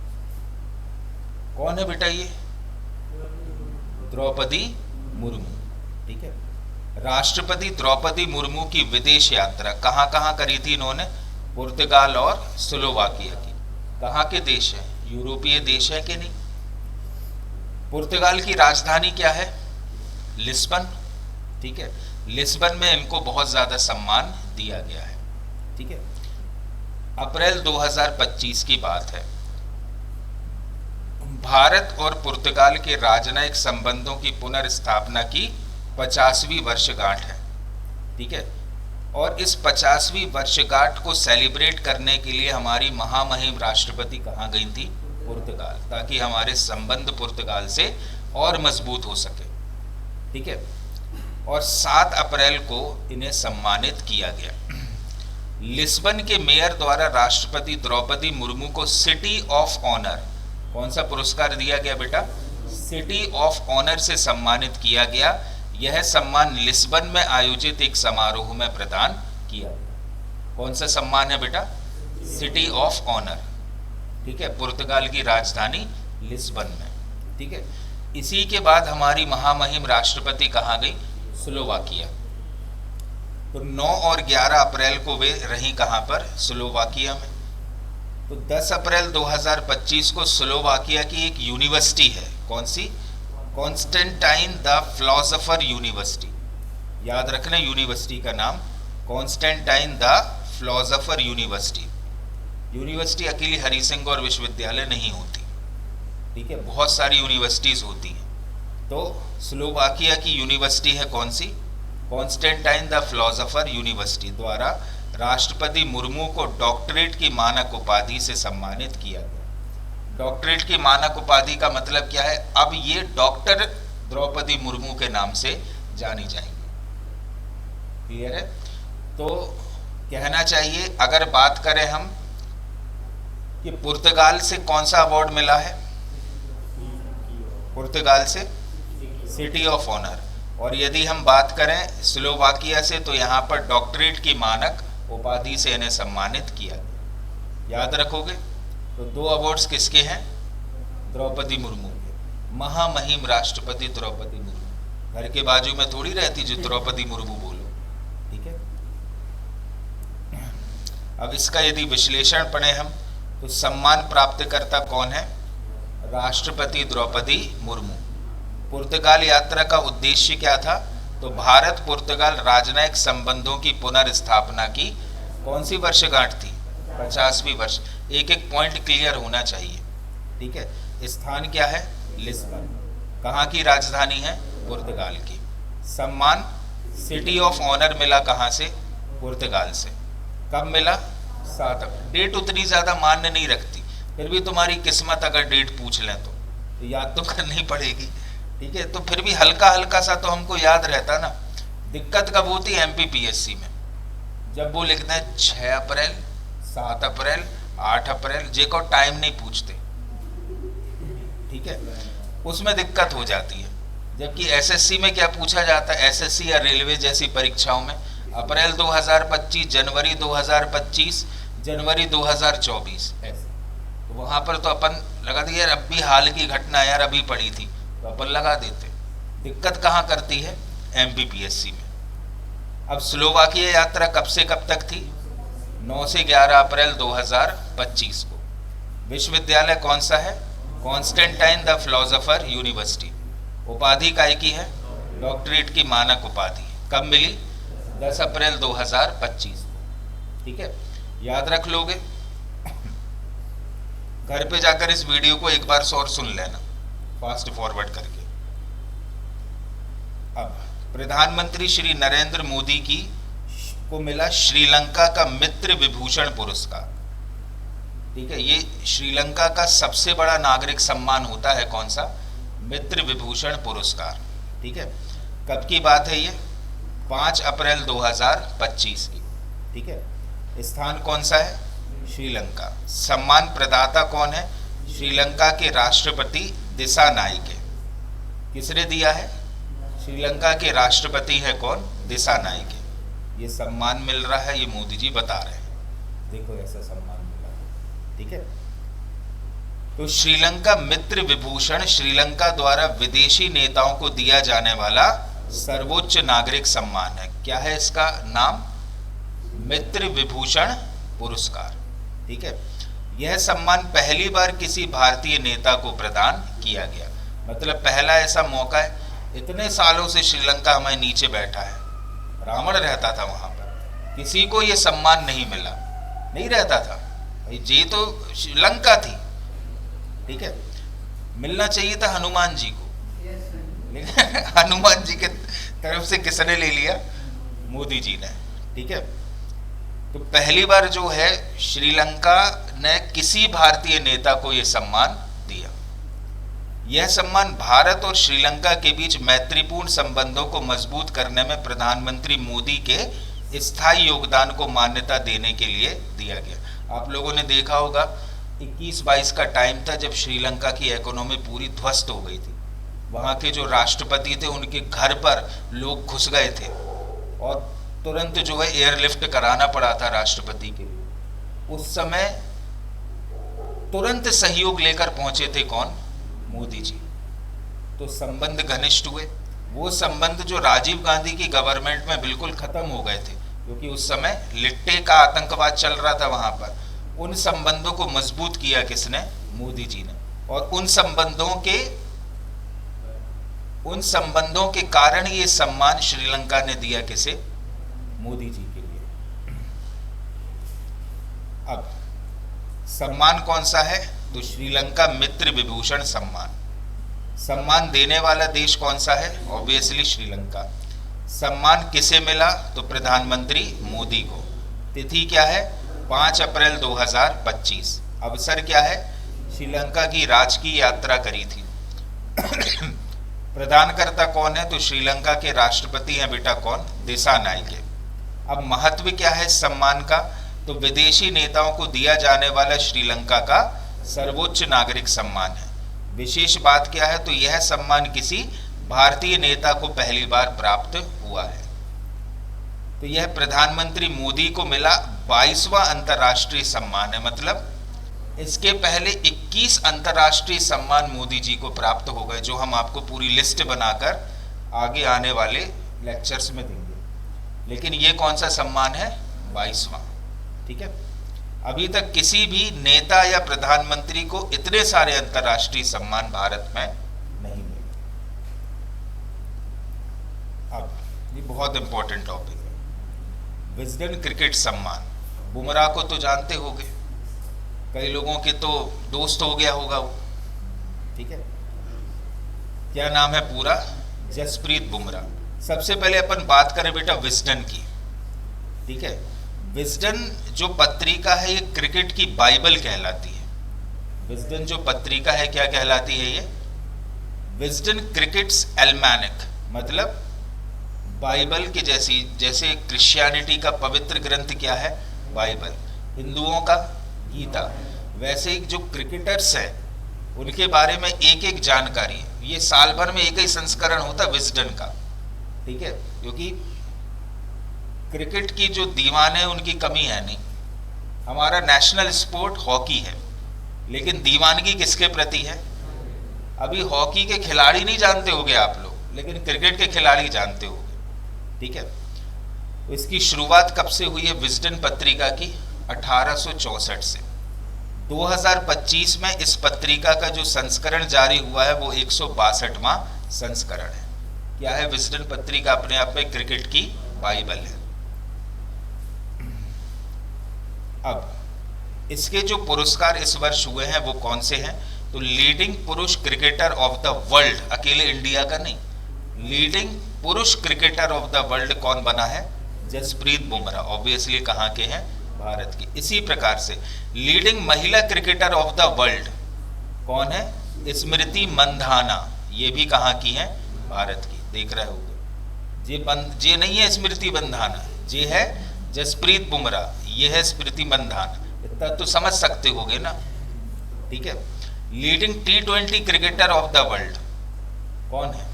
S1: कौन है बेटा ये? द्रौपदी मुर्मू। ठीक है, राष्ट्रपति द्रौपदी मुर्मू की विदेश यात्रा कहाँ कहाँ करी थी इन्होंने? पुर्तगाल और स्लोवाकिया की। कहाँ के देश है? यूरोपीय देश है कि नहीं? पुर्तगाल की राजधानी क्या है? लिस्बन। ठीक है, लिस्बन में इनको बहुत ज्यादा सम्मान दिया गया है। ठीक है, अप्रैल 2025 की बात है। भारत और पुर्तगाल के राजनयिक संबंधों की पुनर्स्थापना की 50वीं वर्षगांठ है। ठीक है, और इस 50वीं वर्षगांठ को सेलिब्रेट करने के लिए हमारी महामहिम राष्ट्रपति कहाँ गई थी? पुर्तगाल, ताकि हमारे संबंध पुर्तगाल से और मजबूत हो सके। ठीक है, और 7 अप्रैल को इन्हें सम्मानित किया गया। लिस्बन के मेयर द्वारा राष्ट्रपति द्रौपदी मुर्मू को सिटी ऑफ ऑनर, कौन सा पुरस्कार दिया गया बेटा? सिटी ऑफ ऑनर से सम्मानित किया गया। यह सम्मान लिस्बन में आयोजित एक समारोह में प्रदान किया गया। कौन सा सम्मान है बेटा? City of honour. ठीक है, पुर्तगाल की राजधानी लिस्बन में। ठीक है, इसी के बाद हमारी महामहिम राष्ट्रपति कहाँ गई? स्लोवाकिया। तो 9 और 11 अप्रैल को वे रही कहाँ पर? स्लोवाकिया में। तो 10 अप्रैल 2025 को स्लोवाकिया की एक यूनिवर्सिटी है, कौन सी? Constantine the philosopher university. याद रखना यूनिवर्सिटी का नाम Constantine the philosopher university. University अकेली हरिसिंह विश्वविद्यालय नहीं होती, ठीक है, बहुत सारी यूनिवर्सिटीज होती हैं। तो स्लोवाकिया की यूनिवर्सिटी है कौन सी? कॉन्स्टेंटाइन द फिलोसोफर यूनिवर्सिटी द्वारा राष्ट्रपति मुर्मू को डॉक्टरेट की मानक उपाधि से सम्मानित किया गया। डॉक्टरेट की मानक उपाधि का मतलब क्या है? अब ये डॉक्टर द्रौपदी मुर्मू के नाम से जानी जाएंगी। क्लियर है? तो कहना चाहिए, अगर बात करें हम कि पुर्तगाल से कौन सा अवार्ड मिला है? पुर्तगाल से सिटी ऑफ ऑनर। और यदि हम बात करें स्लोवाकिया से, तो यहाँ पर डॉक्टरेट की मानक उपाधि से इन्हें सम्मानित किया गया। याद रखोगे? तो 2 अवार्ड्स किसके हैं? द्रौपदी मुर्मू के। महामहिम राष्ट्रपति द्रौपदी मुर्मू। घर के बाजू में थोड़ी रहती जो द्रौपदी मुर्मू बोलो, ठीक है। अब इसका यदि विश्लेषण पढ़ें हम, तो सम्मान प्राप्तकर्ता कौन है? राष्ट्रपति द्रौपदी मुर्मू। पुर्तगाल यात्रा का उद्देश्य क्या था? तो भारत पुर्तगाल राजनयिक संबंधों की पुनर्स्थापना की कौन सी वर्षगांठ थी? 50वीं वर्ष। एक एक पॉइंट क्लियर होना चाहिए, ठीक है। स्थान क्या है? लिस्बन। कहाँ की राजधानी है? पुर्तगाल की। सम्मान सिटी ऑफ ऑनर मिला कहाँ से? पुर्तगाल से। कब मिला? 7 अप्रैल। डेट उतनी ज़्यादा मान्य नहीं रखती, फिर भी तुम्हारी किस्मत अगर डेट पूछ लें तो याद तो करनी पड़ेगी, ठीक है। तो फिर भी हल्का हल्का सा तो हमको याद रहता ना। दिक्कत कब होती है MPPSC में? जब वो लिखते हैं 6 अप्रैल, 7 अप्रैल, 8 अप्रैल, जे को टाइम नहीं पूछते, ठीक है, उसमें दिक्कत हो जाती है। जबकि SSC में क्या पूछा जाता है? SSC या रेलवे जैसी परीक्षाओं में अप्रैल 2025, जनवरी 2025, जनवरी 2024 ऐसे। तो वहाँ पर तो अपन लगा दी यार, अब भी हाल की घटना यार अभी पड़ी थी, तो अपन लगा देते। दिक्कत कहाँ करती है? MPPSC में। अब स्लोवाकिया यात्रा कब से कब तक थी? 9 से 11 अप्रैल 2025 को। विश्वविद्यालय कौन सा है? Constantine the philosopher university. उपाधि काय की है? डॉक्टरेट की मानक उपाधि। कब मिली? 10 अप्रैल 2025। ठीक है, याद रख लोगे। घर पे जाकर इस वीडियो को एक बार और सुन लेना, फास्ट फॉरवर्ड करके। अब प्रधानमंत्री श्री नरेंद्र मोदी को मिला श्रीलंका का मित्र विभूषण पुरस्कार। ठीक है, ये श्रीलंका का सबसे बड़ा नागरिक सम्मान होता है। कौन सा? मित्र विभूषण पुरस्कार। ठीक है, कब की बात है ये? 5 अप्रैल 2025 की। ठीक है, स्थान कौन सा है? श्रीलंका। सम्मान प्रदाता कौन है? श्रीलंका के राष्ट्रपति दिसानायके। किसने दिया है? श्रीलंका के राष्ट्रपति है कौन? दिसानायके। ये सम्मान मिल रहा है, ये मोदी जी बता रहे हैं, देखो ऐसा सम्मान मिला है। ठीक है, तो श्रीलंका मित्र विभूषण श्रीलंका द्वारा विदेशी नेताओं को दिया जाने वाला सर्वोच्च नागरिक सम्मान है। क्या है इसका नाम? मित्र विभूषण पुरस्कार। ठीक है, यह सम्मान पहली बार किसी भारतीय नेता को प्रदान किया गया, मतलब पहला ऐसा मौका है। इतने सालों से श्रीलंका हमारे नीचे बैठा है, रावण रहता था वहां पर, किसी को यह सम्मान नहीं मिला, नहीं रहता था भाई, ये तो श्रीलंका थी। ठीक है, मिलना चाहिए था हनुमान जी को, लेकिन हनुमान जी के तरफ से किसने ले लिया? मोदी जी ने। ठीक है, तो पहली बार जो है श्रीलंका ने किसी भारतीय नेता को यह सम्मान दिया। यह सम्मान भारत और श्रीलंका के बीच मैत्रीपूर्ण संबंधों को मजबूत करने में प्रधानमंत्री मोदी के स्थायी योगदान को मान्यता देने के लिए दिया गया। आप लोगों ने देखा होगा 21-22 का टाइम था जब श्रीलंका की इकोनॉमी पूरी ध्वस्त हो गई थी। वहाँ के जो राष्ट्रपति थे उनके घर पर लोग घुस गए थे और तुरंत जो है एयरलिफ्ट कराना पड़ा था राष्ट्रपति के लिए। उस समय तुरंत सहयोग लेकर पहुंचे थे कौन? मोदी जी। तो संबंध घनिष्ठ हुए। वो संबंध जो राजीव गांधी की गवर्नमेंट में बिल्कुल खत्म हो गए थे, क्योंकि उस समय लिट्टे का आतंकवाद चल रहा था वहां पर, उन संबंधों को मजबूत किया किसने? मोदी जी ने। और उन संबंधों के कारण ये सम्मान श्रीलंका ने दिया किसे? मोदी जी के लिए। अब सम्मान कौन सा है? तो श्रीलंका मित्र विभूषण सम्मान। सम्मान देने वाला देश कौन सा है? ऑब्वियसली श्रीलंका। सम्मान किसे मिला? तो प्रधानमंत्री मोदी को। तिथि क्या है? 5 अप्रैल 2025। अवसर क्या है? श्रीलंका की राजकीय यात्रा करी थी। प्रदानकर्ता कौन है? तो श्रीलंका के राष्ट्रपति हैं बेटा कौन? दिसानायके। अब महत्व क्या है इस सम्मान का? तो विदेशी नेताओं को दिया जाने वाला श्रीलंका का सर्वोच्च नागरिक सम्मान है। विशेष बात क्या है? तो यह सम्मान किसी भारतीय नेता को पहली बार प्राप्त हुआ है। तो यह प्रधानमंत्री मोदी को मिला 22वां अंतर्राष्ट्रीय सम्मान है। मतलब इसके पहले 21 अंतर्राष्ट्रीय सम्मान मोदी जी को प्राप्त हो गए, जो हम आपको पूरी लिस्ट बनाकर आगे आने वाले लेक्चर्स में देंगे। लेकिन ये कौन सा सम्मान है? 22वां। ठीक है। अभी तक किसी भी नेता या प्रधानमंत्री को इतने सारे अंतर्राष्ट्रीय सम्मान भारत में नहीं मिले। अब ये बहुत इंपॉर्टेंट टॉपिक है, विजडन क्रिकेट सम्मान। बुमराह को तो जानते होंगे, कई लोगों के तो दोस्त हो गया होगा वो। ठीक है। क्या नाम है पूरा? जसप्रीत बुमराह। सबसे पहले अपन बात करें बेटा विजडन की। ठीक है। विजडन जो पत्रिका है ये क्रिकेट की बाइबल कहलाती है। विजडन जो पत्रिका है क्या कहलाती है? ये विजडन क्रिकेट्स एल्मैनिक, मतलब बाइबल के जैसी। जैसे क्रिश्चियनिटी का पवित्र ग्रंथ क्या है? बाइबल। हिंदुओं का गीता। वैसे ही जो क्रिकेटर्स हैं उनके बारे में एक एक जानकारी है। ये साल भर में एक ही संस्करण होता है विजडन का। ठीक है। क्योंकि क्रिकेट की जो दीवाने उनकी कमी है नहीं। हमारा नेशनल स्पोर्ट हॉकी है, लेकिन दीवानगी किसके प्रति है? अभी हॉकी के खिलाड़ी नहीं जानते होंगे आप लोग, लेकिन क्रिकेट के खिलाड़ी जानते होंगे। ठीक है। तो इसकी शुरुआत कब से हुई है विजडन पत्रिका की? 1864 से। 2025 में इस पत्रिका का जो संस्करण जारी हुआ है वो 162वां संस्करण है। क्या है विजडन पत्रिका? अपने आप में क्रिकेट की बाइबल है। अब इसके जो पुरस्कार इस वर्ष हुए हैं वो कौन से हैं? तो लीडिंग पुरुष क्रिकेटर ऑफ द वर्ल्ड, अकेले इंडिया का नहीं, लीडिंग पुरुष क्रिकेटर ऑफ द वर्ल्ड कौन बना है? जसप्रीत बुमराह। ऑब्वियसली कहाँ के हैं? भारत की। इसी प्रकार से लीडिंग महिला क्रिकेटर ऑफ द वर्ल्ड कौन है? स्मृति मंधाना। ये भी कहाँ की है? भारत की। देख रहे होगे ये नहीं है स्मृति मंधाना, ये है जसप्रीत बुमराह, ये है स्मृति मंधाना। इतना तो समझ सकते होगे ना। ठीक है। Leading T20 cricketer of the world कौन है?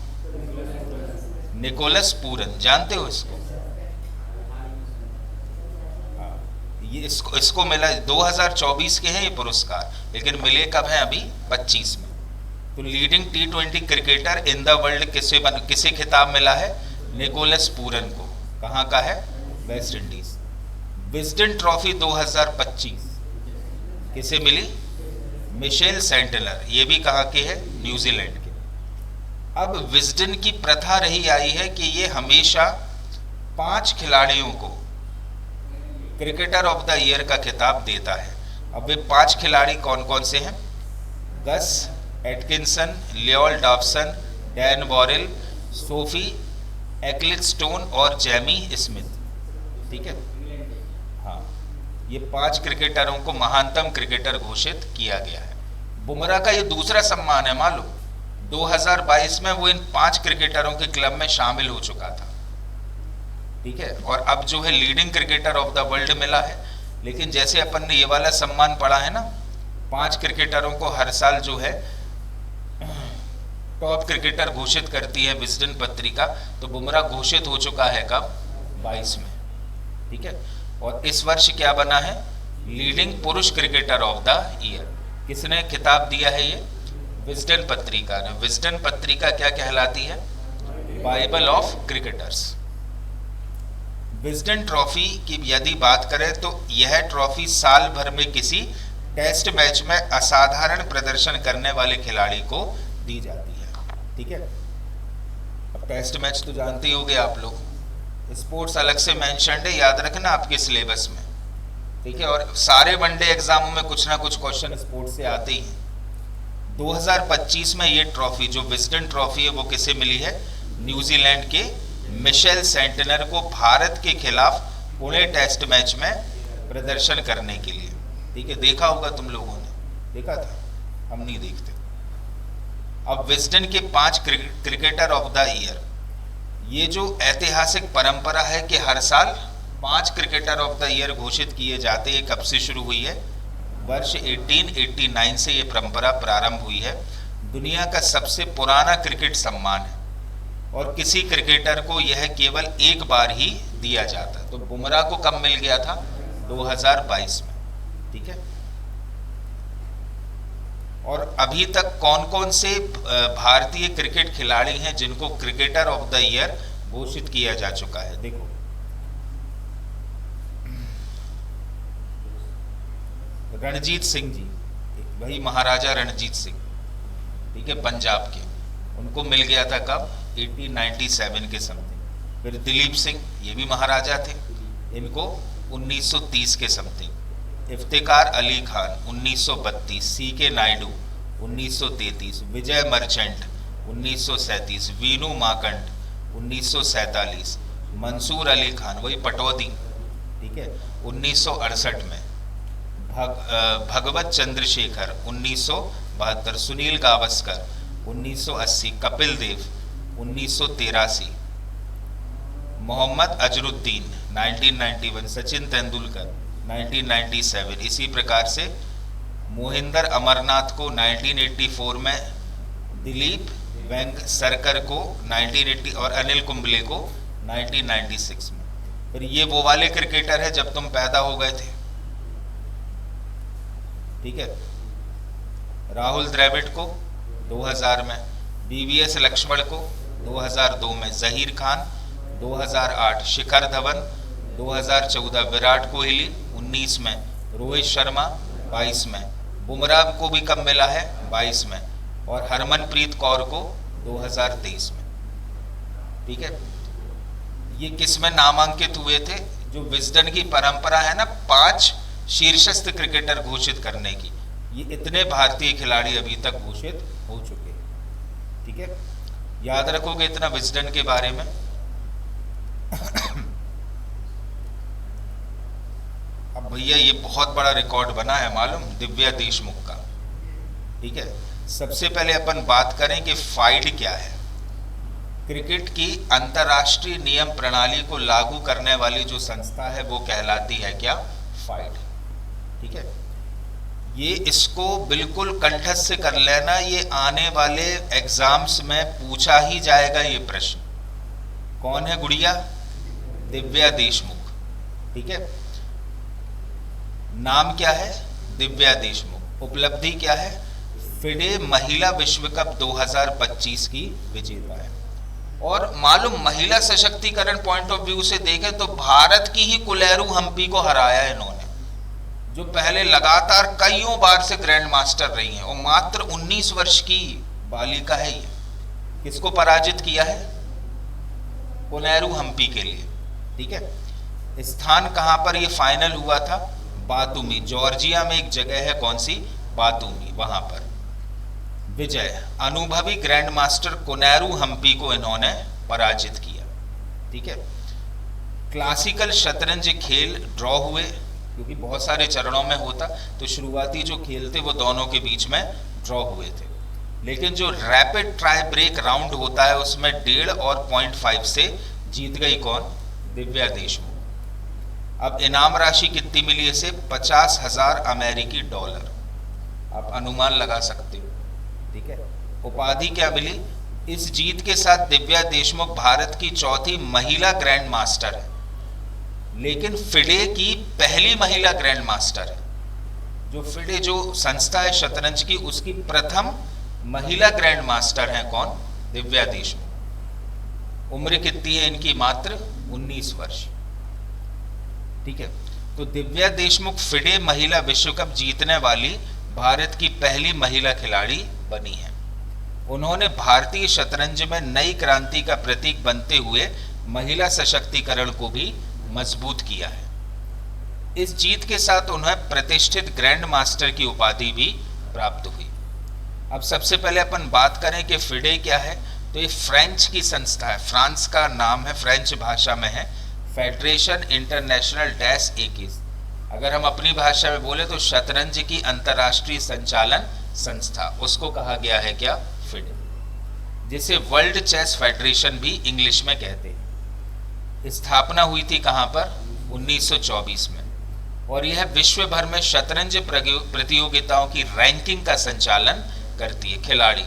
S1: Nicholas Pooran. जानते हो इसको? ये इसको मिला 2024 के हैं ये पुरस्कार, लेकिन मिले कब हैं? अभी 25 में। तो leading T20 cricketer in the world किसे खिताब मिला है? निकोलस पूरन को। कहाँ का है? West Indies. विजडन ट्रॉफी 2025 किसे मिली? Michel Santner. ये भी कहाँ के है? न्यूजीलैंड के। अब विजडन की प्रथा रही आई है कि ये हमेशा 5 खिलाड़ियों को क्रिकेटर ऑफ द ईयर का खिताब देता है। अब वे 5 खिलाड़ी कौन कौन से हैं? गस एटकिंसन, लियोल Dawson, Dan Worrall, Sophie Ecclestone और जेमी स्मिथ। ठीक है। हाँ, ये 5 क्रिकेटरों को महानतम क्रिकेटर घोषित किया गया है। बुमराह का ये दूसरा सम्मान है। मान लो 2022 में वो इन 5 क्रिकेटरों के क्लब में शामिल हो चुका था। ठीक है। और अब जो है leading cricketer of the world मिला है। लेकिन जैसे अपन ने ये वाला सम्मान पढ़ा है ना, 5 क्रिकेटरों को हर साल जो है टॉप क्रिकेटर घोषित करती है विजडन पत्रिका, तो बुमराह घोषित हो चुका है कब? 22 में। ठीक है। और इस वर्ष क्या बना है? लीडिंग पुरुष क्रिकेटर ऑफ द ईयर। किसने खिताब दिया है ये? विजडन पत्रिका ने। विजडन पत्रिका क्या कहलाती है? Bible of cricketers. Wisden trophy की यदि बात करें तो यह ट्रॉफी साल भर में किसी टेस्ट मैच में असाधारण प्रदर्शन करने वाले खिलाड़ी को दी जाती है। ठीक है, अब टेस्ट मैच तो जानते ही होंगे आप लोग, स्पोर्ट्स अलग से मेंशन्ड है, याद रखना आपके सिलेबस में। ठीक है, और सारे वनडे एग्जामों में कुछ ना कुछ क्वेश्चन स्पोर्ट्स से आते ही हैं। 2025 में ये ट्रॉफी जो विजडन ट्रॉफी है वो किसे मिली है? न्यूजीलैंड के मिशेल सेंटनर को, भारत के खिलाफ पुणे टेस्ट मैच में प्रदर्शन करने के लिए। ठीक है, देखा होगा तुम लोगों ने, देखा था, हम नहीं देखते। अब विजडन के 5 क्रिकेटर ऑफ द ईयर, ये जो ऐतिहासिक परंपरा है कि हर साल 5 क्रिकेटर ऑफ द ईयर घोषित किए जाते हैं, कब से शुरू हुई है? वर्ष 1889 से ये परंपरा प्रारंभ हुई है। दुनिया का सबसे पुराना क्रिकेट सम्मान है और किसी क्रिकेटर को यह केवल एक बार ही दिया जाता है। तो बुमराह को कब मिल गया था? 2022 में। ठीक है, और अभी तक कौन कौन से भारतीय क्रिकेट खिलाड़ी हैं जिनको क्रिकेटर ऑफ द ईयर घोषित किया जा चुका है? देखो, रणजीत सिंह जी, वही महाराजा रणजीत सिंह, ठीक है, पंजाब के, उनको मिल गया था कब? 1897 के समथिंग। फिर दिलीप सिंह, ये भी महाराजा थे, इनको 1930 के समथिंग। इफ्तिकार अली खान 1932, सी के नायडू 1933, विजय मर्चेंट 1937, वीनू माकंड 1947, मंसूर अली खान, वही पटौदी, ठीक है, 1968 में, भगवत चंद्रशेखर 1972, सुनील गावस्कर 1980, कपिल देव 1983, मोहम्मद अजरुद्दीन 1991, सचिन तेंदुलकर 1997। इसी प्रकार से मोहिंदर अमरनाथ को 1984 में, दिलीप वेंगसरकर को 1980 और अनिल कुंबले को 1996 में। फिर ये वो वाले क्रिकेटर है जब तुम पैदा हो गए थे। ठीक है, राहुल द्रविड़ को 2000 में, बीवीएस लक्ष्मण को 2002 में, जहीर खान 2008, शिखर धवन 2014, विराट कोहली 19 में, रोहित शर्मा 22 में, बुमराह को भी कब मिला है? 22 में, और हरमनप्रीत कौर को 2023 में। ठीक है, ये किस में नामांकित हुए थे? जो विजडन की परंपरा है ना 5 शीर्षस्थ क्रिकेटर घोषित करने की, ये इतने भारतीय खिलाड़ी अभी तक घोषित हो चुके हैं। ठीक है, याद रखोगे इतना विजडन के बारे में। अब भैया ये बहुत बड़ा रिकॉर्ड बना है मालूम, दिव्या देशमुख का। ठीक है, सबसे पहले अपन बात करें कि फाइड क्या है। क्रिकेट की अंतर्राष्ट्रीय नियम प्रणाली को लागू करने वाली जो संस्था है वो कहलाती है क्या? फाइड। ठीक है, ये इसको बिल्कुल कंठस्थ से कर लेना, ये आने वाले एग्जाम्स में पूछा ही जाएगा ये प्रश्न। कौन है गुड़िया? दिव्या देशमुख। ठीक है, नाम क्या है? दिव्या देशमुख। उपलब्धि क्या है? फिडे महिला विश्व कप 2025 की विजेता है। और मालूम, महिला सशक्तिकरण पॉइंट ऑफ व्यू से देखें तो भारत की ही कुलेरू हम्पी को हराया है इन्होंने, जो पहले लगातार कईयों बार से ग्रैंड मास्टर रही हैं, और मात्र 19 वर्ष की बालिका है ये। किसको पराजित किया है? कुलेरू हम्पी के लिए। ठीक है, स्थान कहां पर ये फाइनल हुआ था? बातूमी, जॉर्जिया में एक जगह है, कौन सी? बातूमी, वहां पर विजय। अनुभवी ग्रैंड मास्टर कोनेरू हम्पी को इन्होंने पराजित किया। ठीक है, क्लासिकल शतरंज खेल ड्रॉ हुए, क्योंकि बहुत सारे चरणों में होता, तो शुरुआती जो खेल थे वो दोनों के बीच में ड्रॉ हुए थे। लेकिन जो रैपिड ट्राई ब्रेक राउंड होता है उसमें 1.5 और 0.5 से जीत गई कौन? दिव्या देशमुख। अब इनाम राशि कितनी मिली इसे? 50,000 अमेरिकी डॉलर। आप अनुमान लगा सकते हो। ठीक है, उपाधि क्या मिली? इस जीत के साथ दिव्या देशमुख भारत की चौथी महिला ग्रैंड मास्टर है, लेकिन फिडे की पहली महिला ग्रैंड मास्टर है। जो फिडे जो संस्था है शतरंज की, उसकी प्रथम महिला ग्रैंड मास्टर हैं कौन? दिव्या देशमुख। उम्र कितनी है इनकी? मात्र 19 वर्ष। ठीक है, तो दिव्या देशमुख फिडे महिला विश्व कप जीतने वाली भारत की पहली महिला खिलाड़ी बनी है। उन्होंने भारतीय शतरंज में नई क्रांति का प्रतीक बनते हुए महिला सशक्तिकरण को भी मजबूत किया है। इस जीत के साथ उन्हें प्रतिष्ठित ग्रैंड मास्टर की उपाधि भी प्राप्त हुई। अब सबसे पहले अपन बात करें कि फिडे क्या है, तो ये फ्रेंच की संस्था है, फ्रांस का नाम है, फ्रेंच भाषा में है फेडरेशन इंटरनेशनल डैश 21। अगर हम अपनी भाषा में बोले तो शतरंज की अंतर्राष्ट्रीय संचालन संस्था, उसको कहा गया है क्या? फिडे, जिसे वर्ल्ड चेस फेडरेशन भी इंग्लिश में कहते हैं। स्थापना हुई थी कहां पर? 1924 में। और यह विश्व भर में शतरंज प्रतियोगिताओं की रैंकिंग का संचालन करती है। खिलाड़ी,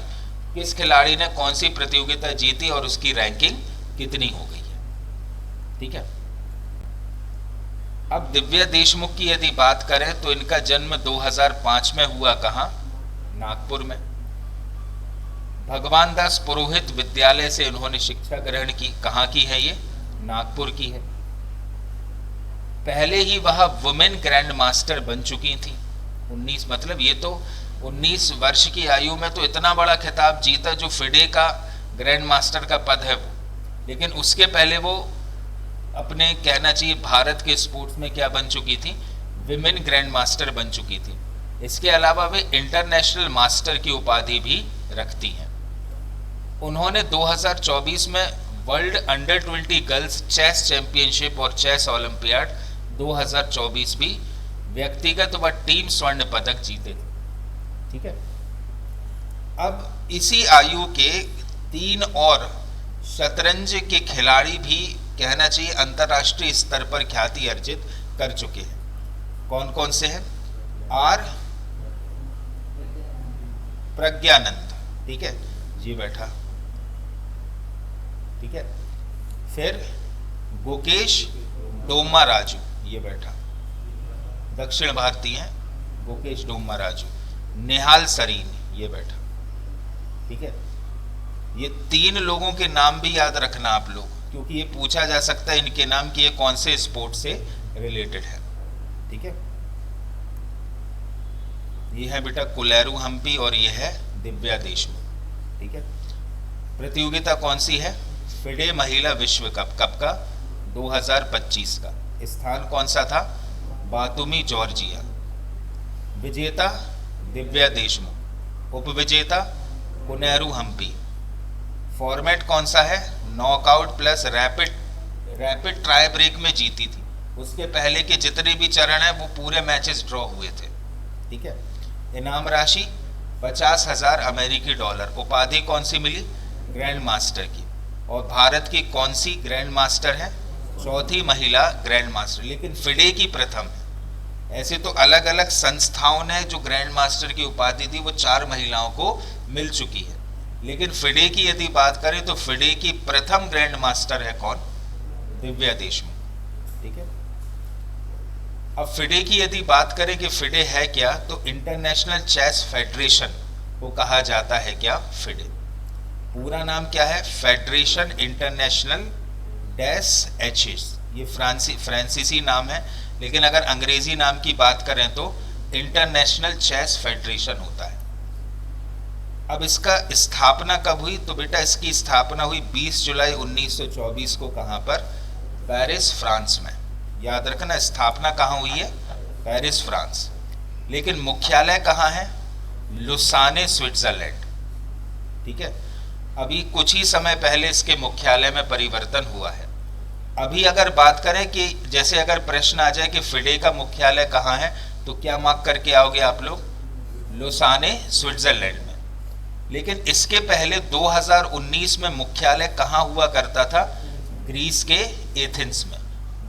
S1: किस खिलाड़ी ने कौन सी प्रतियोगिता जीती और उसकी रैंकिंग कितनी हो गई है। ठीक है, अब दिव्या देशमुख की यदि बात करें तो इनका जन्म 2005 में हुआ। कहां? नागपुर में। भगवान दास पुरोहित विद्यालय से इन्होंने शिक्षा ग्रहण की। कहां की है ये? नागपुर की है। पहले ही वह वुमेन ग्रैंड मास्टर बन चुकी थी। 19 मतलब ये तो 19 वर्ष की आयु में तो इतना बड़ा खिताब जीता जो फिडे का ग्रैंड मास्टर का पद है वो। लेकिन उसके पहले वो अपने, कहना चाहिए, भारत के स्पोर्ट्स में क्या बन चुकी थी? विमेन ग्रैंड मास्टर बन चुकी थी। इसके अलावा वे इंटरनेशनल मास्टर की उपाधि भी रखती हैं। उन्होंने 2024 में world under 20 girls chess championship और चेस ओलंपियाड 2024 भी व्यक्तिगत व टीम स्वर्ण पदक जीते थे। ठीक है, अब इसी आयु के 3 और शतरंज के खिलाड़ी भी, कहना चाहिए, अंतर्राष्ट्रीय स्तर पर ख्याति अर्जित कर चुके हैं। कौन कौन से हैं? आर प्रज्ञानंद, ठीक है जी, बैठा, ठीक है। फिर गुकेश डोमाराजू, ये बैठा, दक्षिण भारतीय हैं, गुकेश डोमाराजू। निहाल सरीन, ये बैठा, ठीक है। ये 3 लोगों के नाम भी याद रखना आप लोग, क्योंकि ये पूछा जा सकता है इनके नाम कि ये कौन से स्पोर्ट से रिलेटेड है। ठीक है, ये है बेटा कुलेरू हम्पी और ये है दिव्या देशमुख। ठीक है, प्रतियोगिता कौन सी है? फिडे महिला विश्व कप, कब का? 2025 का। स्थान कौन सा था? बातुमी जॉर्जिया। विजेता दिव्या देशमुख, उपविजेता कुनेरू हम्पी। फॉर्मेट कौन सा है? Knockout plus rapid tie break में जीती थी। उसके पहले के जितने भी चरण हैं वो पूरे मैचेस ड्रॉ हुए थे। ठीक है, इनाम राशि 50,000 अमेरिकी डॉलर। उपाधि कौन सी मिली? ग्रैंड मास्टर की। और भारत की कौन सी ग्रैंड मास्टर है? चौथी महिला ग्रैंड मास्टर, लेकिन फिडे की प्रथम है। ऐसे तो अलग अलग संस्थाओं ने जो ग्रैंड मास्टर की उपाधि दी वो 4 महिलाओं को मिल चुकी है, लेकिन फिडे की यदि बात करें तो फिडे की प्रथम ग्रैंड मास्टर है कौन? दिव्या देशमुख। ठीक है, अब फिडे की यदि बात करें कि फिडे है क्या, तो इंटरनेशनल चेस फेडरेशन को कहा जाता है क्या? फिडे। पूरा नाम क्या है? Federation international dash HS. ये फ्रांसीसी नाम है, लेकिन अगर अंग्रेजी नाम की बात करें तो इंटरनेशनल चेस फेडरेशन होता है। अब इसका स्थापना कब हुई? तो बेटा इसकी स्थापना हुई 20 जुलाई 1924 को। कहां पर? पेरिस, फ्रांस में। याद रखना, स्थापना कहां हुई है? Paris, France. लेकिन मुख्यालय कहां है? Lausanne, Switzerland. ठीक है, अभी कुछ ही समय पहले इसके मुख्यालय में परिवर्तन हुआ है। अभी अगर बात करें कि जैसे अगर प्रश्न आ जाए कि फिडे का मुख्यालय कहां है, तो क्या मार्क करके आओगे आप लोग? लुसाने, स्विट्जरलैंड में। लेकिन इसके पहले 2019 में मुख्यालय कहां हुआ करता था? ग्रीस के एथेंस में।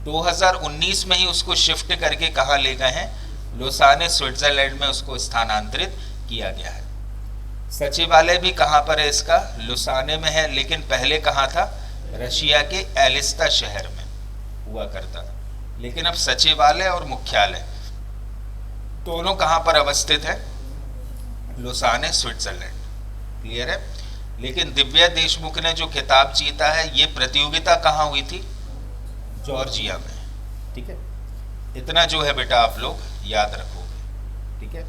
S1: 2019 में ही उसको शिफ्ट करके कहां ले गए हैं? लुसाने, स्विट्जरलैंड में उसको स्थानांतरित किया गया है। सचिवालय भी कहां पर है इसका? लुसाने में है, लेकिन पहले कहां था? रशिया के एलिस्ता शहर में हुआ करता था। लेकिन अब सचिवालय और मुख्यालय दोनों कहाँ पर अवस्थित है? Lausanne, Switzerland. क्लियर है? लेकिन दिव्या देशमुख ने जो खिताब जीता है, ये प्रतियोगिता कहाँ हुई थी? जॉर्जिया में। ठीक है, इतना जो है बेटा आप लोग याद रखोगे। ठीक है।